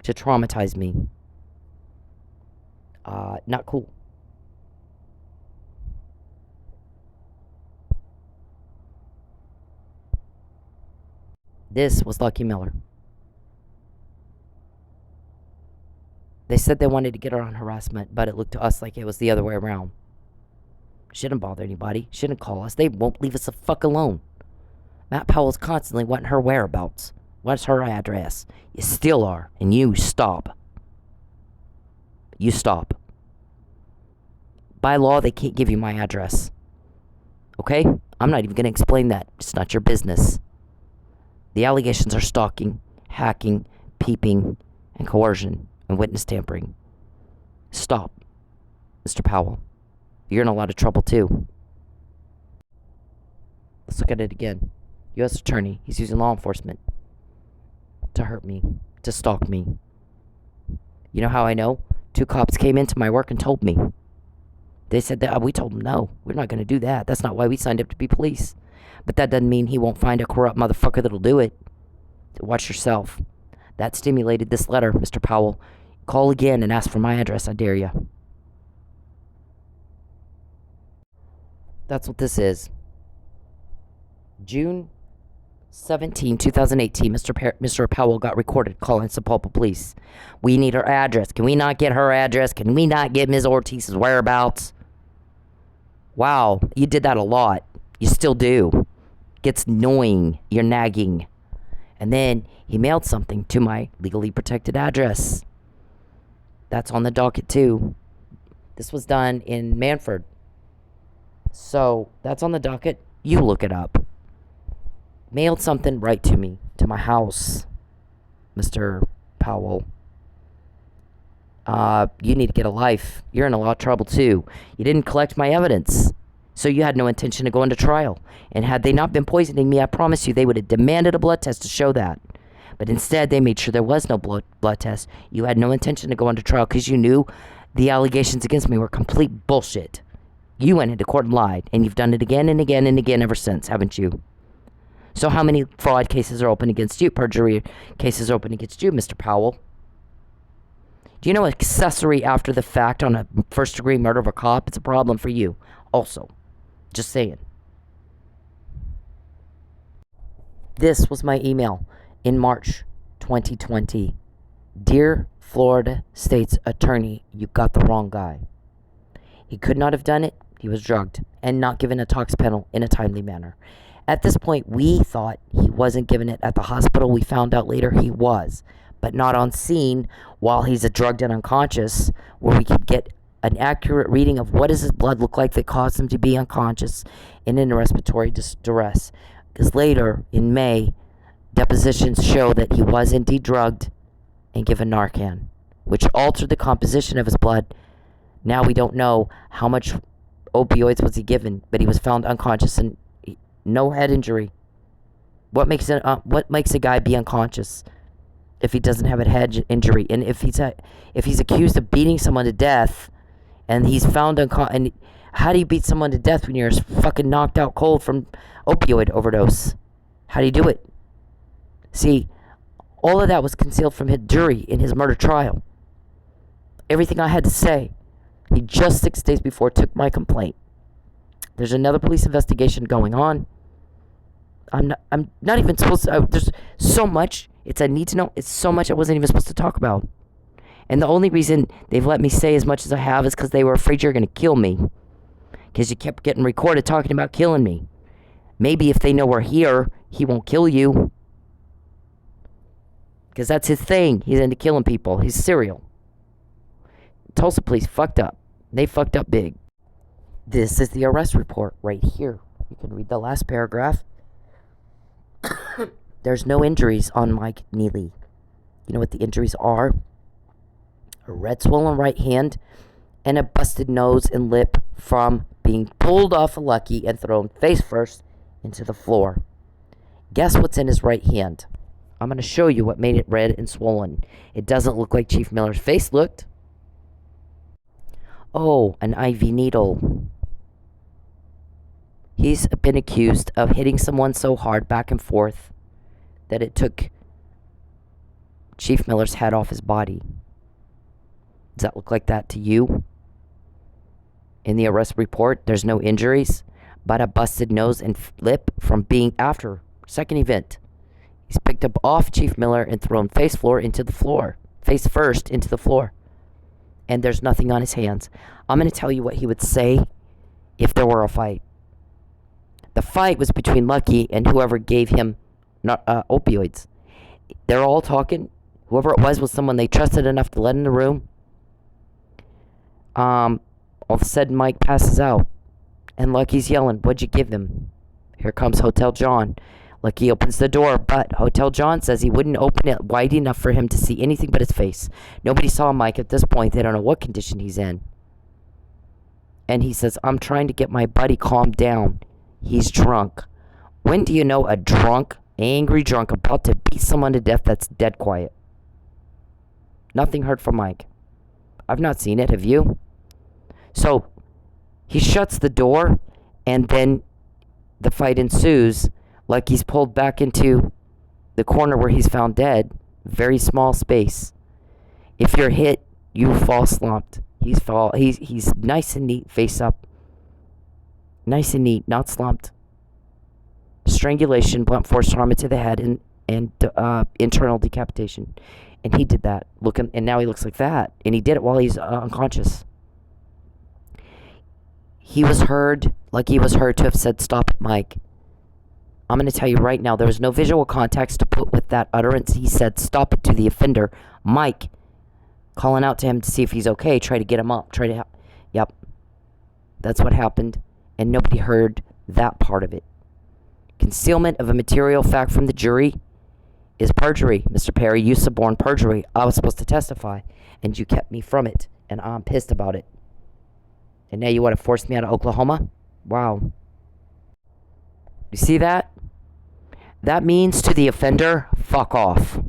to traumatize me. Not cool. This was Lucky Miller. They said they wanted to get her on harassment, but it looked to us like it was the other way around. She didn't bother anybody. She didn't call us. They won't leave us the fuck alone. Matt Powell's constantly wanting her whereabouts. What's her address? You still are, and you stop. You stop. By law, they can't give you my address. Okay? I'm not even going to explain that. It's not your business. The allegations are stalking, hacking, peeping, and coercion, and witness tampering. Stop, Mr. Powell. You're in a lot of trouble, too. Let's look at it again. U.S. Attorney. He's using law enforcement to hurt me, to stalk me. You know how I know? 2 cops came into my work and told me. They said that we told them, no, we're not going to do that. That's not why we signed up to be police. But that doesn't mean he won't find a corrupt motherfucker that'll do it. Watch yourself. That stimulated this letter, Mr. Powell. Call again and ask for my address, I dare you. That's what this is. June 17, 2018, Mr. Powell got recorded calling Sapulpa Police. We need her address. Can we not get her address? Can we not get Ms. Ortiz's whereabouts? Wow, you did that a lot. You still do. Gets annoying. You're nagging. And then he mailed something to my legally protected address. That's on the docket too. This was done in Manford. So that's on the docket. You look it up. Mailed something right to me, to my house, Mr. Powell. You need to get a life. You're in a lot of trouble too. You didn't collect my evidence, so you had no intention of going to trial. And had they not been poisoning me, I promise you they would have demanded a blood test to show that. But instead, they made sure there was no blood test. You had no intention to go into trial because you knew the allegations against me were complete bullshit. You went into court and lied, and you've done it again and again and again ever since, haven't you? So how many fraud cases are open against you? Perjury cases are open against you, Mr. Powell? Do you know accessory after the fact on a first-degree murder of a cop? It's a problem for you also. Just saying. This was my email in March 2020. Dear Florida State's Attorney, you got the wrong guy. He could not have done it. He was drugged and not given a tox panel in a timely manner. At this point, we thought he wasn't given it at the hospital. We found out later he was, but not on scene while he's drugged and unconscious, where we could get an accurate reading of what does his blood look like that caused him to be unconscious and in respiratory duress. Because later, in May, depositions show that he was indeed drugged and given Narcan, which altered the composition of his blood. Now we don't know how much opioids was he given, but he was found unconscious and no head injury. What makes a guy be unconscious if he doesn't have a head injury? And if he's accused of beating someone to death, and he's found unconscious, and how do you beat someone to death when you're fucking knocked out cold from opioid overdose? How do you do it? See, all of that was concealed from his jury in his murder trial. Everything I had to say. He just 6 days before took my complaint. There's another police investigation going on. I'm not even supposed to. There's so much. I need to know. It's so much I wasn't even supposed to talk about. And the only reason they've let me say as much as I have is because they were afraid you're going to kill me. Because you kept getting recorded talking about killing me. Maybe if they know we're here, he won't kill you. Because that's his thing. He's into killing people. He's serial. Tulsa police fucked up. They fucked up big. This is the arrest report right here. You can read the last paragraph. There's no injuries on Mike Neely. You know what the injuries are? A red swollen right hand and a busted nose and lip from being pulled off of Lucky and thrown face first into the floor. Guess what's in his right hand? I'm going to show you what made it red and swollen. It doesn't look like Chief Miller's face looked. Oh, an IV needle. He's been accused of hitting someone so hard back and forth that it took Chief Miller's head off his body. Does that look like that to you? In the arrest report, there's no injuries, but a busted nose and lip from being after second event. He's picked up off Chief Miller and thrown face first into the floor. And there's nothing on his hands. I'm going to tell you what he would say if there were a fight. The fight was between Lucky and whoever gave him opioids. They're all talking. Whoever it was someone they trusted enough to let in the room. All of a sudden, Mike passes out. And Lucky's yelling, "What'd you give him?" Here comes Hotel John. Lucky opens the door, but Hotel John says he wouldn't open it wide enough for him to see anything but his face. Nobody saw Mike at this point. They don't know what condition he's in. And he says, "I'm trying to get my buddy calmed down. He's drunk." When do you know a drunk, angry drunk about to beat someone to death that's dead quiet? Nothing heard from Mike. I've not seen it. Have you? So he shuts the door, and then the fight ensues. Like he's pulled back into the corner where he's found dead. Very small space. If you're hit, you fall slumped. He's nice and neat, face up. Nice and neat, not slumped. Strangulation, blunt force trauma to the head, and internal decapitation. And he did that. And now he looks like that. And he did it while he's unconscious. He was heard like he was heard to have said, "Stop it, Mike." I'm going to tell you right now, there was no visual context to put with that utterance. He said, "Stop it," to the offender. Mike, calling out to him to see if he's okay, try to get him up. Yep. That's what happened. And nobody heard that part of it. Concealment of a material fact from the jury is perjury. Mr. Perry, you suborned perjury. I was supposed to testify, and you kept me from it, and I'm pissed about it. And now you want to force me out of Oklahoma? Wow. You see that? That means to the offender, fuck off.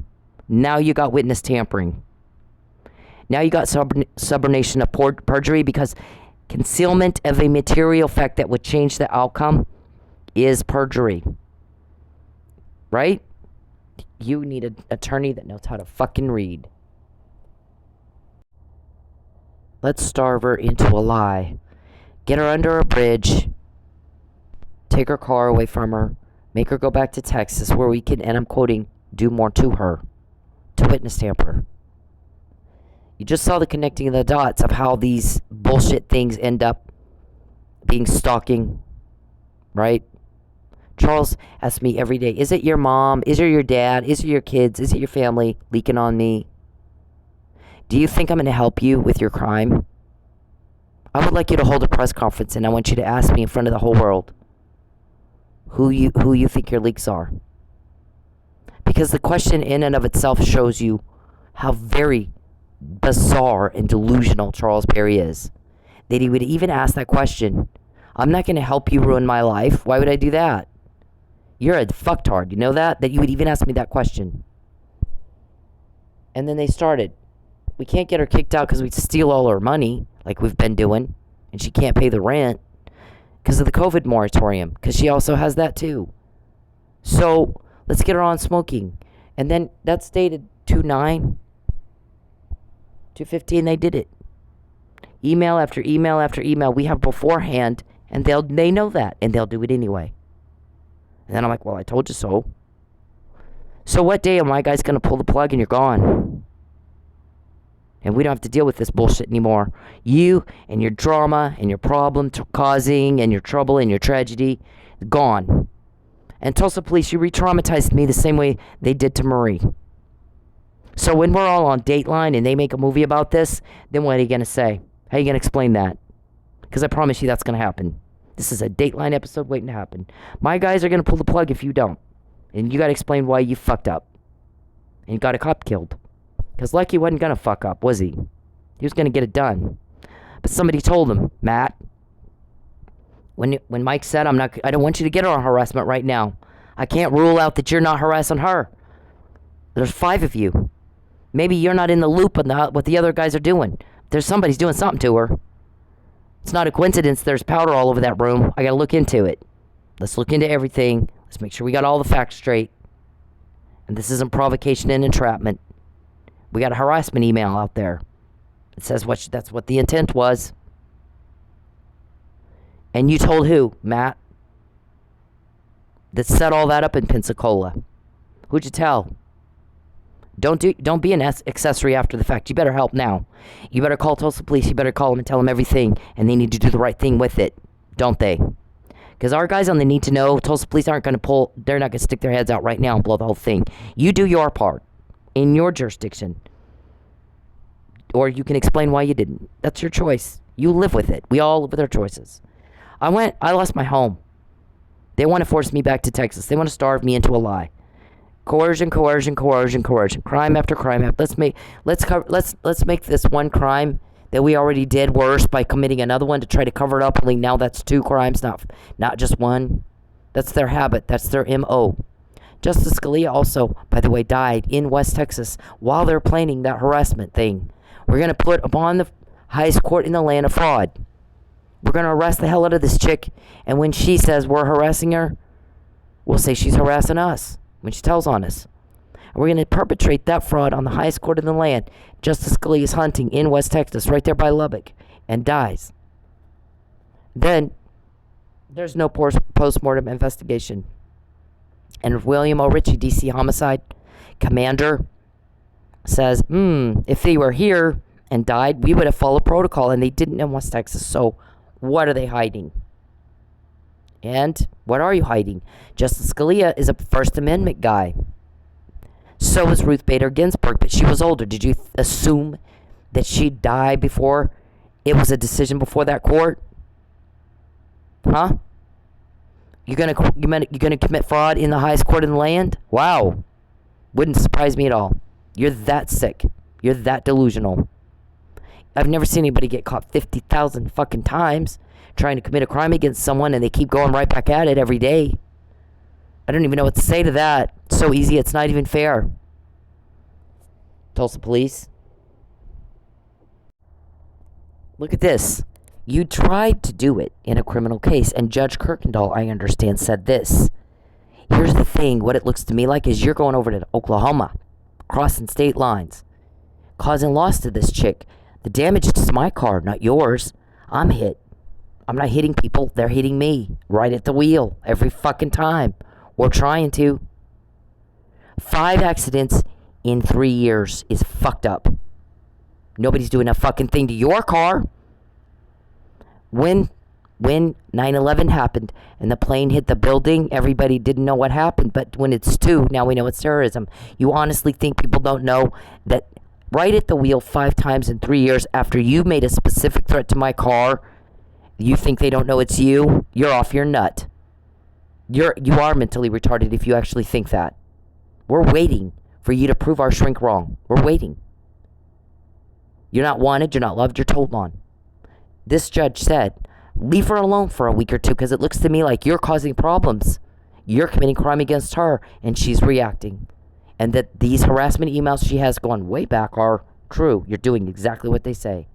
Now you got witness tampering. Now you got subornation of perjury, because concealment of a material fact that would change the outcome is perjury. Right? You need an attorney that knows how to fucking read. Let's starve her into a lie. Get her under a bridge. Take her car away from her. Make her go back to Texas where we can, and I'm quoting, do more to her. To witness tamper. You just saw the connecting of the dots of how these bullshit things end up being stalking. Right? Charles asks me every day, is it your mom? Is it your dad? Is it your kids? Is it your family leaking on me? Do you think I'm going to help you with your crime? I would like you to hold a press conference, and I want you to ask me in front of the whole world who you think your leaks are. Because the question in and of itself shows you how very bizarre and delusional Charles Perry is. That he would even ask that question. I'm not going to help you ruin my life. Why would I do that? You're a fucktard. You know that? That you would even ask me that question. And then they started. We can't get her kicked out because we'd steal all her money, like we've been doing. And she can't pay the rent because of the COVID moratorium, because she also has that too. So let's get her on smoking. And then that's dated 2/9. 2/15, they did it. Email after email after email. We have beforehand, and they know that, and they'll do it anyway. And then I'm like, well, I told you so. So what day am I guys going to pull the plug and you're gone? And we don't have to deal with this bullshit anymore. You and your drama and your problem causing and your trouble and your tragedy, gone. And Tulsa police, you re-traumatized me the same way they did to Marie. So when we're all on Dateline and they make a movie about this, then what are you going to say? How are you going to explain that? Because I promise you that's going to happen. This is a Dateline episode waiting to happen. My guys are going to pull the plug if you don't. And you got to explain why you fucked up. And you got a cop killed. Because Lucky wasn't going to fuck up, was he? He was going to get it done. But somebody told him, Matt, when Mike said, I don't want you to get her on harassment right now. I can't rule out that you're not harassing her. There's 5 of you. Maybe you're not in the loop on what the other guys are doing. Somebody's doing something to her. It's not a coincidence there's powder all over that room. I got to look into it. Let's look into everything. Let's make sure we got all the facts straight. And this isn't provocation and entrapment. We got a harassment email out there. It says that's what the intent was. And you told who, Matt? That set all that up in Pensacola. Who'd you tell? Don't be an accessory after the fact. You better help now. You better call Tulsa police. You better call them and tell them everything. And they need to do the right thing with it. Don't they? Because our guys on the need to know, Tulsa police aren't going to they're not going to stick their heads out right now and blow the whole thing. You do your part in your jurisdiction. Or you can explain why you didn't. That's your choice. You live with it. We all live with our choices. I lost my home. They want to force me back to Texas. They want to starve me into a lie. Coercion, coercion, coercion, coercion. Crime after crime. Let's make this one crime that we already did worse by committing another one to try to cover it up. Only now that's 2 crimes, not just one. That's their habit. That's their MO. Justice Scalia also, by the way, died in West Texas while they're planning that harassment thing. We're going to put upon the highest court in the land a fraud. We're going to arrest the hell out of this chick, and when she says we're harassing her, we'll say she's harassing us when she tells on us. And we're going to perpetrate that fraud on the highest court in the land. Justice Scalia is hunting in West Texas, right there by Lubbock, and dies. Then there's no post-mortem investigation. And William O. Ritchie, D.C. homicide commander, says, if they were here and died, we would have followed protocol, and they didn't in West Texas. So what are they hiding? And what are you hiding? Justice Scalia is a First Amendment guy. So is Ruth Bader Ginsburg, but she was older. Did you assume that she'd die before it was a decision before that court? Huh? You're gonna commit fraud in the highest court in the land? Wow. Wouldn't surprise me at all. You're that sick. You're that delusional. I've never seen anybody get caught 50,000 fucking times trying to commit a crime against someone, and they keep going right back at it every day. I don't even know what to say to that. It's so easy, it's not even fair. Tulsa police. Look at this. You tried to do it in a criminal case, and Judge Kirkendall, I understand, said this. Here's the thing. What it looks to me like is you're going over to Oklahoma, crossing state lines, causing loss to this chick. The damage is my car, not yours. I'm hit. I'm not hitting people. They're hitting me right at the wheel every fucking time. Or trying to. 5 accidents in 3 years is fucked up. Nobody's doing a fucking thing to your car. When 9/11 happened and the plane hit the building, everybody didn't know what happened. But when it's 2, now we know it's terrorism. You honestly think people don't know that right at the wheel 5 times in 3 years after you made a specific threat to my car, you think they don't know it's you? You're off your nut. You are mentally retarded if you actually think that. We're waiting for you to prove our shrink wrong. We're waiting. You're not wanted, you're not loved, you're told on. This judge said, leave her alone for a week or 2 because it looks to me like you're causing problems. You're committing crime against her, and she's reacting. And that these harassment emails she has going way back are true. You're doing exactly what they say.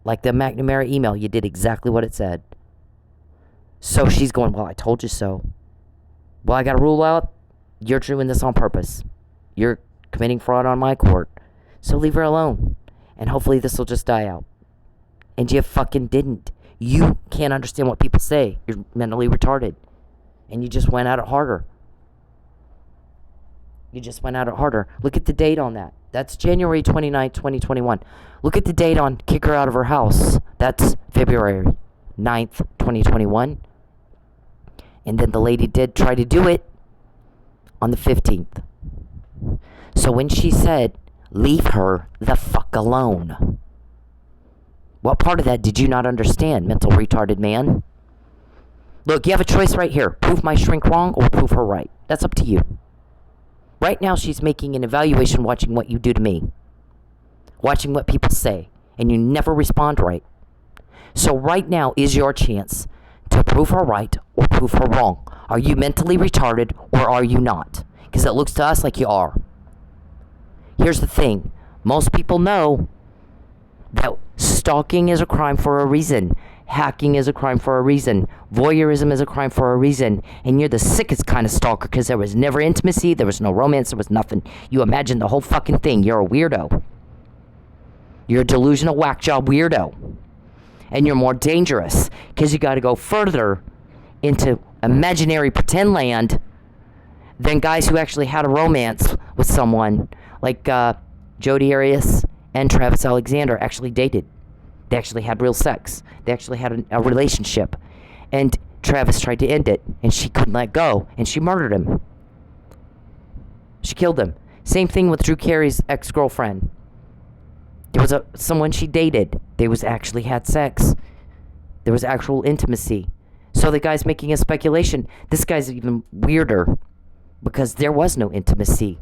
Like the McNamara email, you did exactly what it said. So she's going, well, I told you so. Well, I got to rule out, you're doing this on purpose. You're committing fraud on my court. So leave her alone. And hopefully this will just die out. And you fucking didn't. You can't understand what people say. You're mentally retarded. And you just went at it harder. Look at the date on that. That's January 29, 2021. Look at the date on kick her out of her house. That's February 9th, 2021. And then the lady did try to do it on the 15th. So when she said, leave her the fuck alone, what part of that did you not understand, mental retarded man? Look, you have a choice right here. Prove my shrink wrong or prove her right. That's up to you. Right now, she's making an evaluation watching what you do to me. Watching what people say. And you never respond right. So right now is your chance to prove her right or prove her wrong. Are you mentally retarded or are you not? Because it looks to us like you are. Here's the thing. Most people know that stalking is a crime for a reason. Hacking is a crime for a reason. Voyeurism is a crime for a reason. And you're the sickest kind of stalker because there was never intimacy, there was no romance, there was nothing. You imagined the whole fucking thing. You're a weirdo. You're a delusional whack job weirdo. And you're more dangerous because you got to go further into imaginary pretend land than guys who actually had a romance with someone like Jodi Arias and Travis Alexander actually dated. They actually had real sex. They actually had a relationship. And Travis tried to end it, and she couldn't let go, and she murdered him. She killed him. Same thing with Drew Carey's ex-girlfriend. There was someone she dated. They actually had sex. There was actual intimacy. So the guy's making a speculation. This guy's even weirder because there was no intimacy.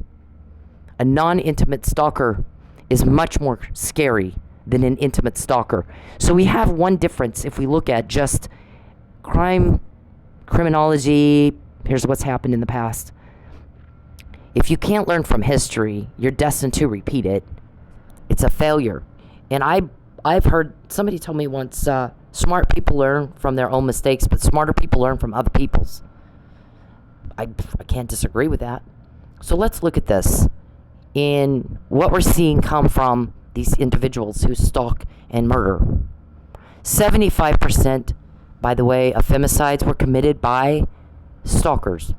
A non-intimate stalker is much more scary than an intimate stalker. So we have one difference if we look at just criminology. Here's what's happened in the past. If you can't learn from history, you're destined to repeat it. It's a failure. And I've heard, somebody told me once, smart people learn from their own mistakes, but smarter people learn from other people's. I can't disagree with that. So let's look at this. In what we're seeing come from these individuals who stalk and murder. 75%, by the way, of femicides were committed by stalkers.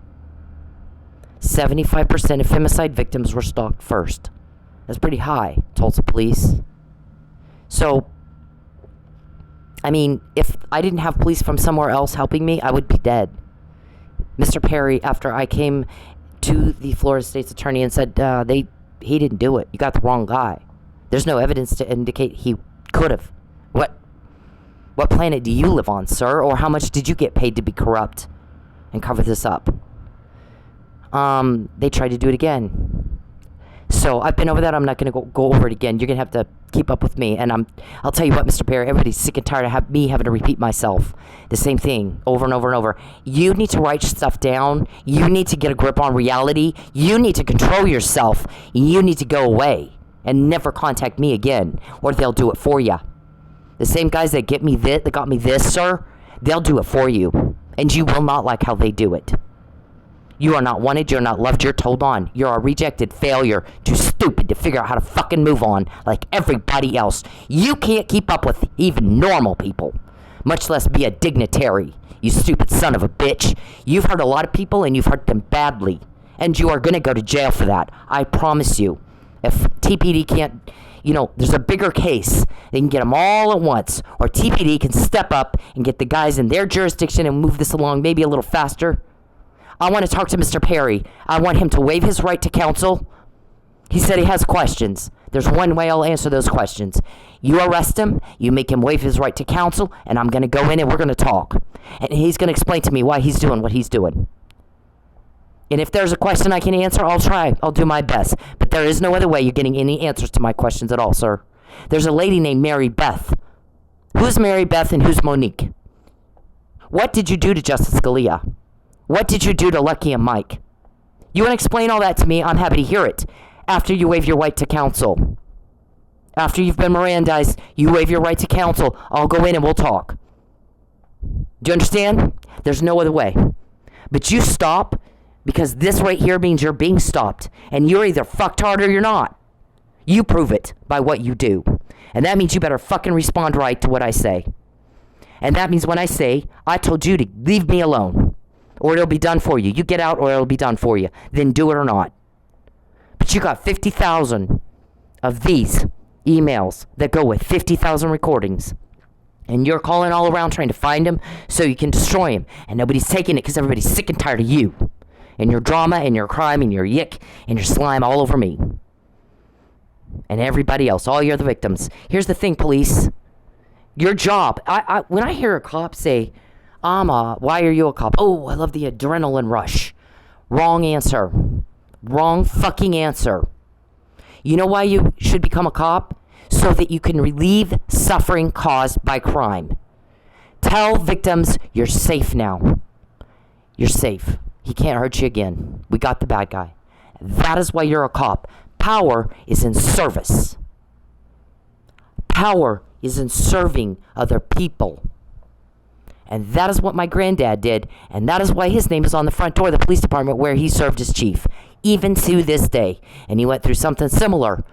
75% of femicide victims were stalked first. That's pretty high, Tulsa police. So, I mean, if I didn't have police from somewhere else helping me, I would be dead. Mr. Perry, after I came to the Florida State's attorney and said, he didn't do it. You got the wrong guy. There's no evidence to indicate he could have. What planet do you live on, sir? Or how much did you get paid to be corrupt and cover this up? They tried to do it again. So I've been over that. I'm not going to go over it again. You're going to have to keep up with me. And I'll tell you what, Mr. Perry, everybody's sick and tired of me having to repeat myself. The same thing over and over and over. You need to write stuff down. You need to get a grip on reality. You need to control yourself. You need to go away and never contact me again, or they'll do it for you. The same guys that got me this, sir, they'll do it for you. And you will not like how they do it. You are not wanted, you're not loved, you're told on. You're a rejected failure, too stupid to figure out how to fucking move on like everybody else. You can't keep up with even normal people, much less be a dignitary, you stupid son of a bitch. You've hurt a lot of people and you've hurt them badly. And you are going to go to jail for that. I promise you. If TPD can't, there's a bigger case, they can get them all at once. Or TPD can step up and get the guys in their jurisdiction and move this along maybe a little faster. I want to talk to Mr. Perry. I want him to waive his right to counsel. He said he has questions. There's one way I'll answer those questions. You arrest him, you make him waive his right to counsel, and I'm going to go in and we're going to talk. And he's going to explain to me why he's doing what he's doing. And if there's a question I can answer, I'll try. I'll do my best. But there is no other way you're getting any answers to my questions at all, sir. There's a lady named Mary Beth. Who's Mary Beth and who's Monique? What did you do to Justice Scalia? What did you do to Lucky and Mike? You want to explain all that to me? I'm happy to hear it. After you waive your right to counsel. After you've been Mirandized, you waive your right to counsel. I'll go in and we'll talk. Do you understand? There's no other way. But you stop, because this right here means you're being stopped. And you're either fucked hard or you're not. You prove it by what you do. And that means you better fucking respond right to what I say. And that means when I say, I told you to leave me alone, or it'll be done for you. You get out or it'll be done for you. Then do it or not. But you got 50,000 of these emails that go with 50,000 recordings. And you're calling all around trying to find them so you can destroy them. And nobody's taking it because everybody's sick and tired of you. And your drama and your crime and your yick and your slime all over me. And everybody else. All you're the victims. Here's the thing, police. Your job. When I hear a cop say, why are you a cop? Oh, I love the adrenaline rush. Wrong answer. Wrong fucking answer. You know why you should become a cop? So that you can relieve suffering caused by crime. Tell victims you're safe now. You're safe. He can't hurt you again. We got the bad guy. That is why you're a cop. Power is in service. Power is in serving other people. And that is what my granddad did. And that is why his name is on the front door of the police department where he served as chief. Even to this day. And he went through something similar.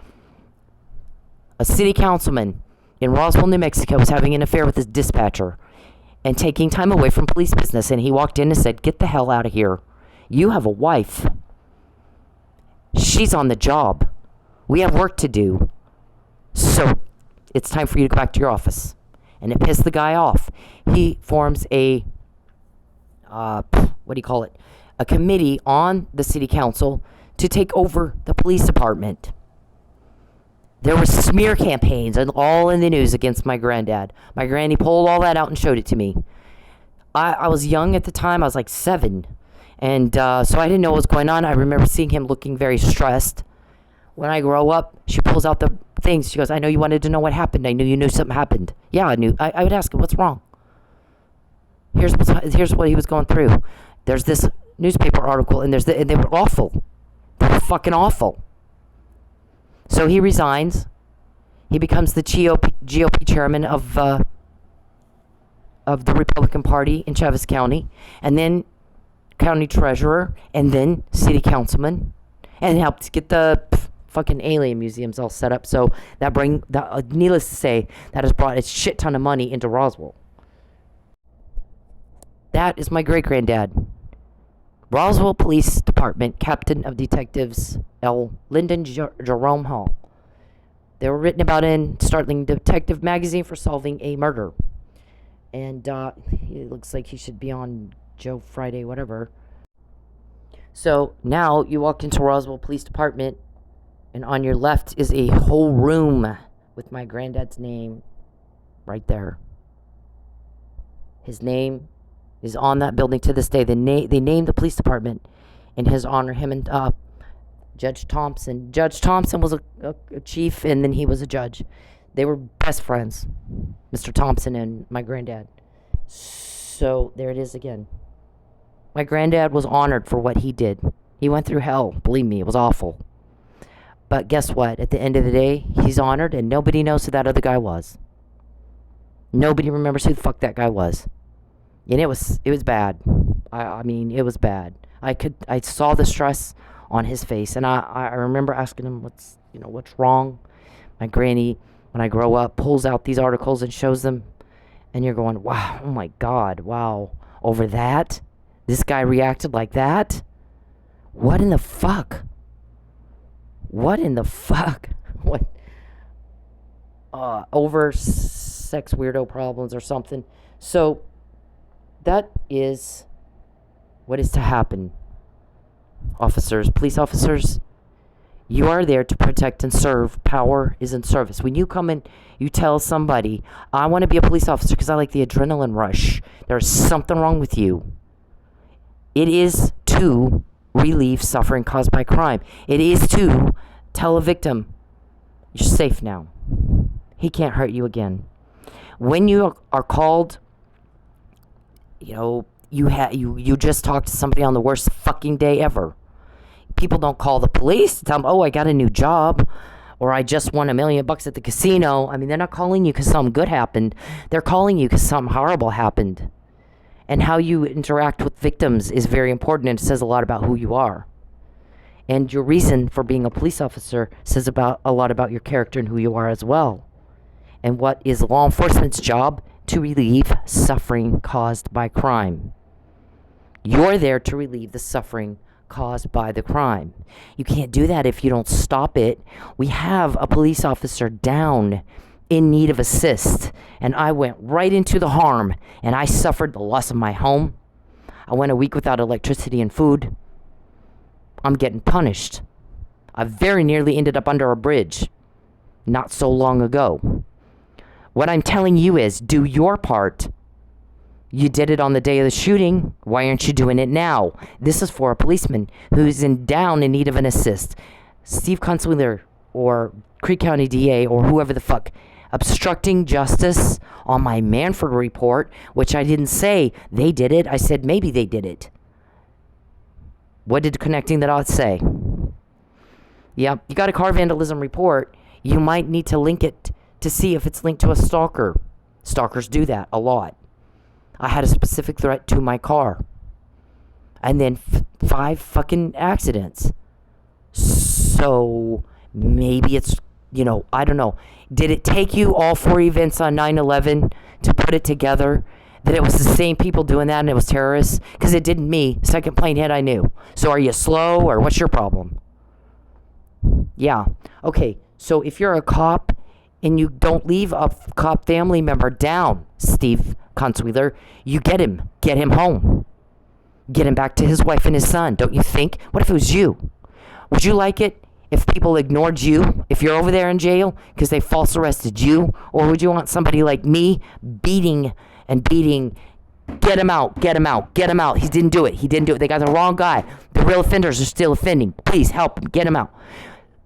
A city councilman in Roswell, New Mexico was having an affair with his dispatcher and taking time away from police business. And he walked in and said, "Get the hell out of here. You have a wife. She's on the job. We have work to do. So it's time for you to go back to your office." And it pissed the guy off. He forms a committee on the city council to take over the police department. There were smear campaigns and all in the news against my granddad. My granny pulled all that out and showed it to me. I was young at the time. I was like 7. And so I didn't know what was going on. I remember seeing him looking very stressed. When I grow up, she pulls out the things. She goes, "I know you wanted to know what happened. I knew you knew something happened." Yeah, I knew. I would ask him, "What's wrong?" Here's what he was going through. There's this newspaper article, and they were awful. They were fucking awful. So he resigns. He becomes the GOP chairman of the Republican Party in Chaves County, and then county treasurer, and then city councilman, and helped get the fucking alien museums all set up. So needless to say, that has brought a shit ton of money into Roswell. That is my great granddad. Roswell Police Department Captain of Detectives L. Lyndon Jerome Hall. They were written about in Startling Detective magazine for solving a murder. And it looks like he should be on Joe Friday, whatever. So now you walk into Roswell Police Department, and on your left is a whole room with my granddad's name right there. His name is on that building to this day. They named the police department in his honor. Him and Judge Thompson. Judge Thompson was a chief, and then he was a judge. They were best friends, Mr. Thompson and my granddad. So there it is again. My granddad was honored for what he did. He went through hell. Believe me, it was awful. But guess what? At the end of the day, he's honored, and nobody knows who that other guy was. Nobody remembers who the fuck that guy was. And it was bad. I mean, it was bad. I saw the stress on his face, and I remember asking him what's wrong. My granny, when I grow up, pulls out these articles and shows them, and you're going, wow, oh my God, wow, over that? This guy reacted like that? What in the fuck? What in the fuck? What? Over sex weirdo problems or something. So that is what is to happen. Officers, police officers, you are there to protect and serve. Power is in service. When you come in, you tell somebody, I want to be a police officer because I like the adrenaline rush. There's something wrong with you. It is to relieve suffering caused by crime. It is to tell a victim, you're safe now. He can't hurt you again. When you are called, you just talked to somebody on the worst fucking day ever. People don't call the police to tell them, oh, I got a new job, or I just won $1 million at the casino. I mean, they're not calling you because something good happened. They're calling you because something horrible happened. And how you interact with victims is very important, and it says a lot about who you are. And your reason for being a police officer says a lot about your character and who you are as well. And what is law enforcement's job? To relieve suffering caused by crime. You're there to relieve the suffering caused by the crime. You can't do that if you don't stop it. We have a police officer down in need of assist, and I went right into the harm, and I suffered the loss of my home. I went a week without electricity and food. I'm getting punished. I very nearly ended up under a bridge not so long ago. What I'm telling you is, do your part. You did it on the day of the shooting. Why aren't you doing it now? This is for a policeman who's down in need of an assist. Steve Kunzweiler or Creek County DA or whoever the fuck obstructing justice on my Manford report, which I didn't say they did it. I said maybe they did it. What did connecting the dots say? Yep, you got a car vandalism report. You might need to link it to see if it's linked to a stalker. Stalkers do that a lot. I had a specific threat to my car. And then 5 fucking accidents. So maybe it's, I don't know. Did it take you all 4 events on 9/11 to put it together that it was the same people doing that and it was terrorists? Because it didn't me. Second plane hit, I knew. So are you slow or what's your problem? Yeah. Okay. So if you're a cop and you don't leave a cop family member down, Steve Kunzweiler, you get him home. Get him back to his wife and his son. Don't you think? What if it was you? Would you like it if people ignored you, if you're over there in jail because they false arrested you? Or would you want somebody like me beating, get him out, get him out, get him out. He didn't do it. They got the wrong guy. The real offenders are still offending. Please help him, get him out.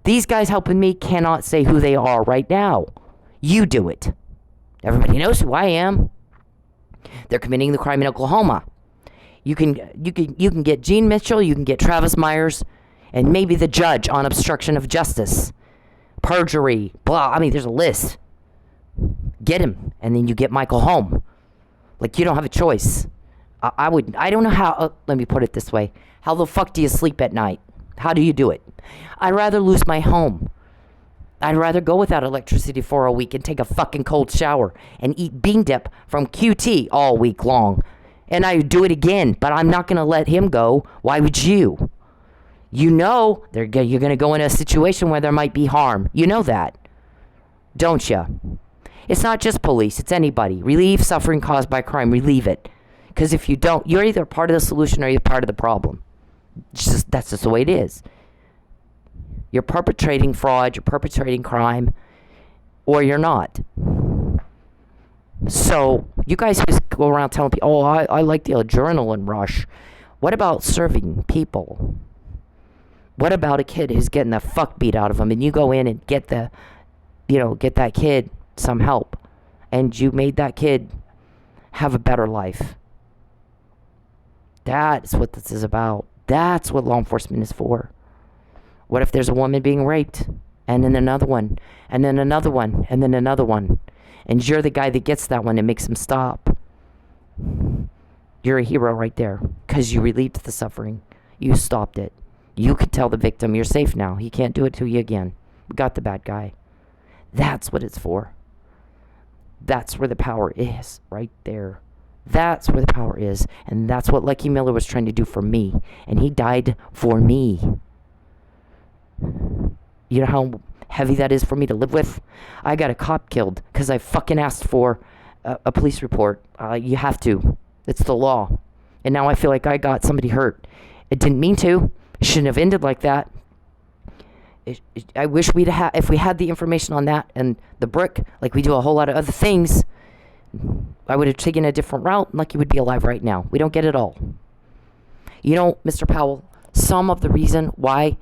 These guys helping me cannot say who they are right now. You do it. Everybody knows who I am. They're committing the crime in Oklahoma. You can get Gene Mitchell, you can get Travis Myers, And maybe the judge on obstruction of justice, perjury, blah. I mean, there's a list. Get him, and then you get Michael home. Like, you don't have a choice. I don't know how, let me put it this way. How the fuck do you sleep at night? How do you do it? I'd rather lose my home. I'd rather go without electricity for a week and take a fucking cold shower and eat bean dip from QT all week long. And I would do it again, but I'm not going to let him go. Why would you? You know you're going to go in a situation where there might be harm. You know that, don't you? It's not just police. It's anybody. Relieve suffering caused by crime. Relieve it. Because if you don't, you're either part of the solution or you're part of the problem. That's just the way it is. You're perpetrating fraud, you're perpetrating crime, or you're not. So, you guys just go around telling people, oh, I like the adrenaline rush. What about serving people? What about a kid who's getting the fuck beat out of him, and you go in and get that kid some help, and you made that kid have a better life? That's what this is about. That's what law enforcement is for. What if there's a woman being raped, and then another one, and then another one, and then another one, and you're the guy that gets that one and makes him stop? You're a hero right there, because you relieved the suffering. You stopped it. You could tell the victim, you're safe now. He can't do it to you again. We got the bad guy. That's what it's for. That's where the power is, right there. That's where the power is. And that's what Lucky Miller was trying to do for me. And he died for me. You know how heavy that is for me to live with? I got a cop killed because I fucking asked for a police report. You have to. It's the law. And now I feel like I got somebody hurt. It didn't mean to. It shouldn't have ended like that. I wish if we had the information on that and the brick, like we do a whole lot of other things, I would have taken a different route, and Lucky would be alive right now. We don't get it all. You know, Mr. Powell, some of the reason why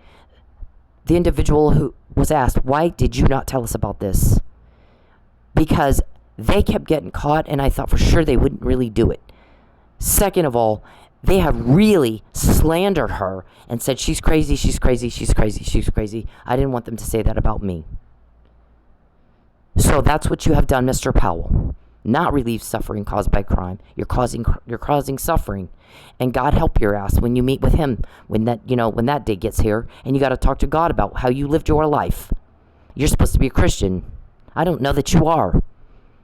the individual who was asked, why did you not tell us about this? Because they kept getting caught, and I thought for sure they wouldn't really do it. Second of all, they have really slandered her and said she's crazy, she's crazy, she's crazy, she's crazy. I didn't want them to say that about me. So that's what you have done, Mr. Powell. Not relieve suffering caused by crime. You're causing suffering. And God help your ass when you meet with him when that day gets here, and you got to talk to God about how you lived your life. You're supposed to be a Christian. I don't know that you are.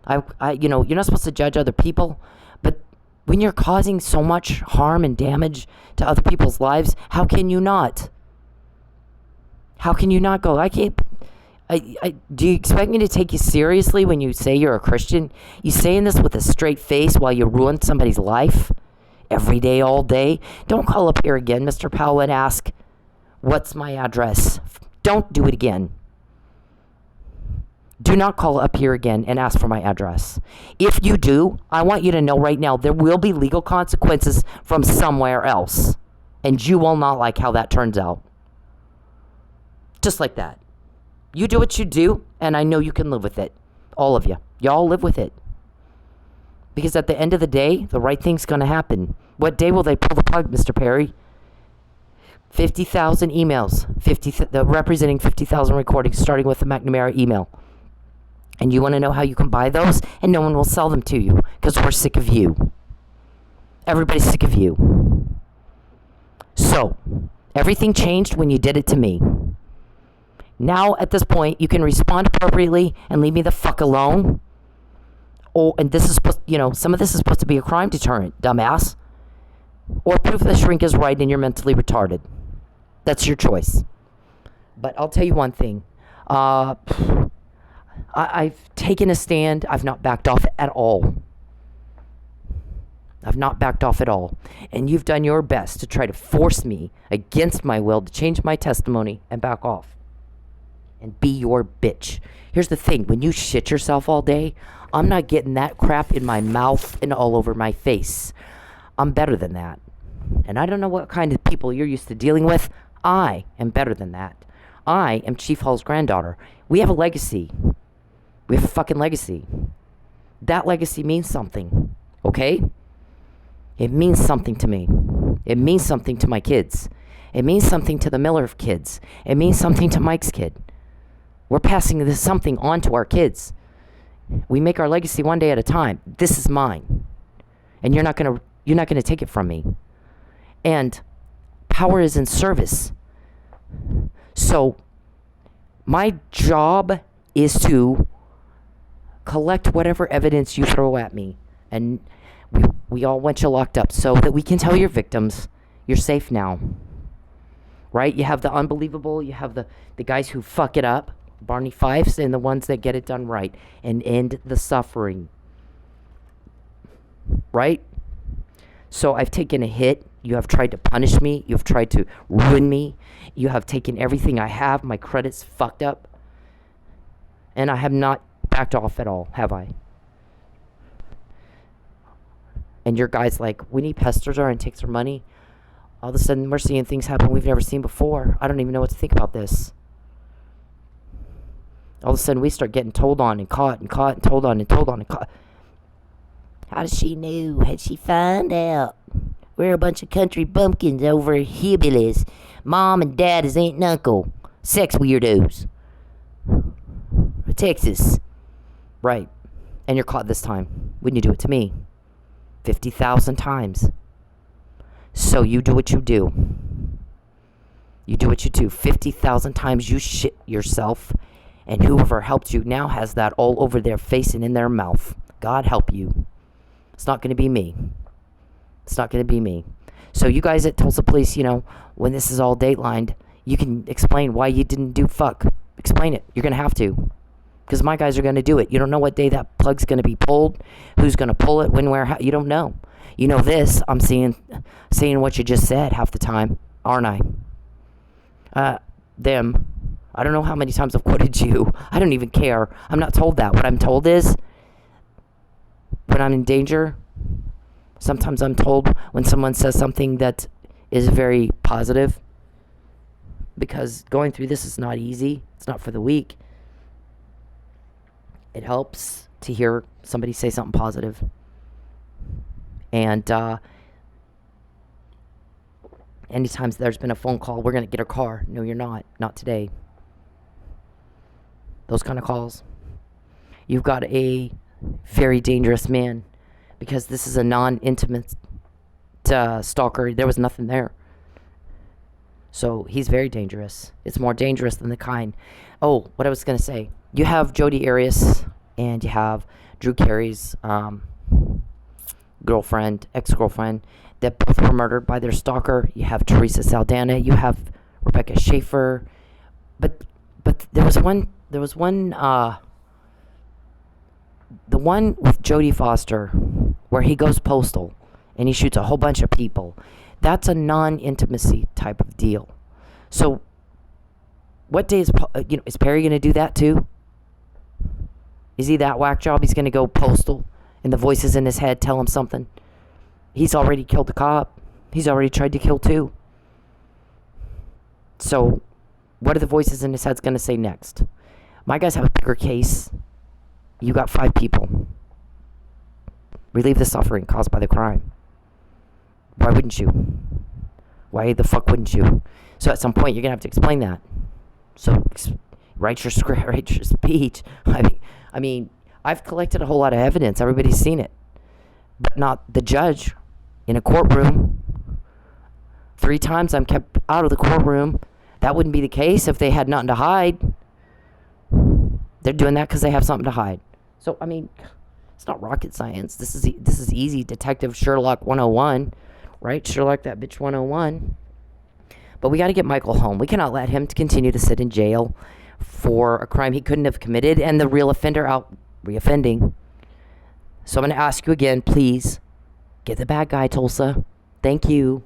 You're not supposed to judge other people, but when you're causing so much harm and damage to other people's lives, how can you not? How can you not go, I can't... do you expect me to take you seriously when you say you're a Christian? You saying this with a straight face while you ruin somebody's life? Every day, all day? Don't call up here again, Mr. Powell, and ask, what's my address? Don't do it again. Do not call up here again and ask for my address. If you do, I want you to know right now there will be legal consequences from somewhere else. And you will not like how that turns out. Just like that. You do what you do, and I know you can live with it. All of you. Y'all live with it. Because at the end of the day, the right thing's going to happen. What day will they pull the plug, Mr. Perry? 50,000 emails. Representing 50,000 recordings, starting with the McNamara email. And you want to know how you can buy those? And no one will sell them to you. Because we're sick of you. Everybody's sick of you. So, everything changed when you did it to me. Now, at this point, you can respond appropriately and leave me the fuck alone. Oh, and this is supposed, some of this is supposed to be a crime deterrent, dumbass. Or proof the shrink is right and you're mentally retarded. That's your choice. But I'll tell you one thing. I've taken a stand. I've not backed off at all. I've not backed off at all. And you've done your best to try to force me, against my will, to change my testimony and back off. And be your bitch. Here's the thing. When you shit yourself all day, I'm not getting that crap in my mouth and all over my face. I'm better than that. And I don't know what kind of people you're used to dealing with. I am better than that. I am Chief Hall's granddaughter. We have a legacy. We have a fucking legacy. That legacy means something. Okay? It means something to me. It means something to my kids. It means something to the Miller kids. It means something to Mike's kid. We're passing this something on to our kids. We make our legacy one day at a time. This is mine. And you're not gonna take it from me. And power is in service. So my job is to collect whatever evidence you throw at me. And we all want you locked up so that we can tell your victims you're safe now. Right? You have the unbelievable, you have the guys who fuck it up, Barney Fifes, and the ones that get it done right and end the suffering. Right? So I've taken a hit. You have tried to punish me. You have tried to ruin me. You have taken everything I have. My credit's fucked up. And I have not backed off at all, have I? And your guy's like, we need pesters and takes our money. All of a sudden, we're seeing things happen we've never seen before. I don't even know what to think about this. All of a sudden, we start getting told on and caught and caught and told on and told on and caught. How does she know? How'd she find out? We're a bunch of country bumpkins over hillbillies. Mom and dad is aunt and uncle. Sex weirdos. Texas. Right. And you're caught this time. Wouldn't you do it to me? 50,000 times. So you do what you do. You do what you do. 50,000 times you shit yourself. And whoever helped you now has that all over their face and in their mouth. God help you. It's not going to be me. It's not going to be me. So you guys at Tulsa Police, when this is all datelined, you can explain why you didn't do fuck. Explain it. You're going to have to. Because my guys are going to do it. You don't know what day that plug's going to be pulled. Who's going to pull it, when, where, how. You don't know. You know this. I'm saying what you just said half the time, aren't I? Them. I don't know how many times I've quoted you. I don't even care. I'm not told that. What I'm told is, when I'm in danger, sometimes I'm told when someone says something that is very positive, because going through this is not easy. It's not for the weak. It helps to hear somebody say something positive. And anytime there's been a phone call, we're going to get a car. No, you're not. Not today. Those kind of calls. You've got a very dangerous man, because this is a non-intimate stalker. There was nothing there. So he's very dangerous. It's more dangerous than the kind. Oh, what I was going to say. You have Jodi Arias and you have Drew Carey's ex-girlfriend, that both were murdered by their stalker. You have Teresa Saldana. You have Rebecca Schaefer. But there was one, the one with Jodie Foster, where he goes postal and he shoots a whole bunch of people. That's a non-intimacy type of deal. So what day is Perry going to do that too? Is he that whack job? He's going to go postal and the voices in his head tell him something. He's already killed a cop. He's already tried to kill 2. So what are the voices in his head going to say next? My guys have a bigger case. You got 5 people. Relieve the suffering caused by the crime. Why wouldn't you? Why the fuck wouldn't you? So at some point you're going to have to explain that. So write your script, write your speech. I mean, I've collected a whole lot of evidence. Everybody's seen it. But not the judge in a courtroom. 3 times I'm kept out of the courtroom. That wouldn't be the case if they had nothing to hide. They're doing that because they have something to hide. So, I mean, it's not rocket science. This is easy. Detective Sherlock 101. Right? Sherlock that bitch 101. But we got to get Michael home. We cannot let him continue to sit in jail for a crime he couldn't have committed and the real offender out reoffending. So I'm going to ask you again, please, get the bad guy, Tulsa. Thank you.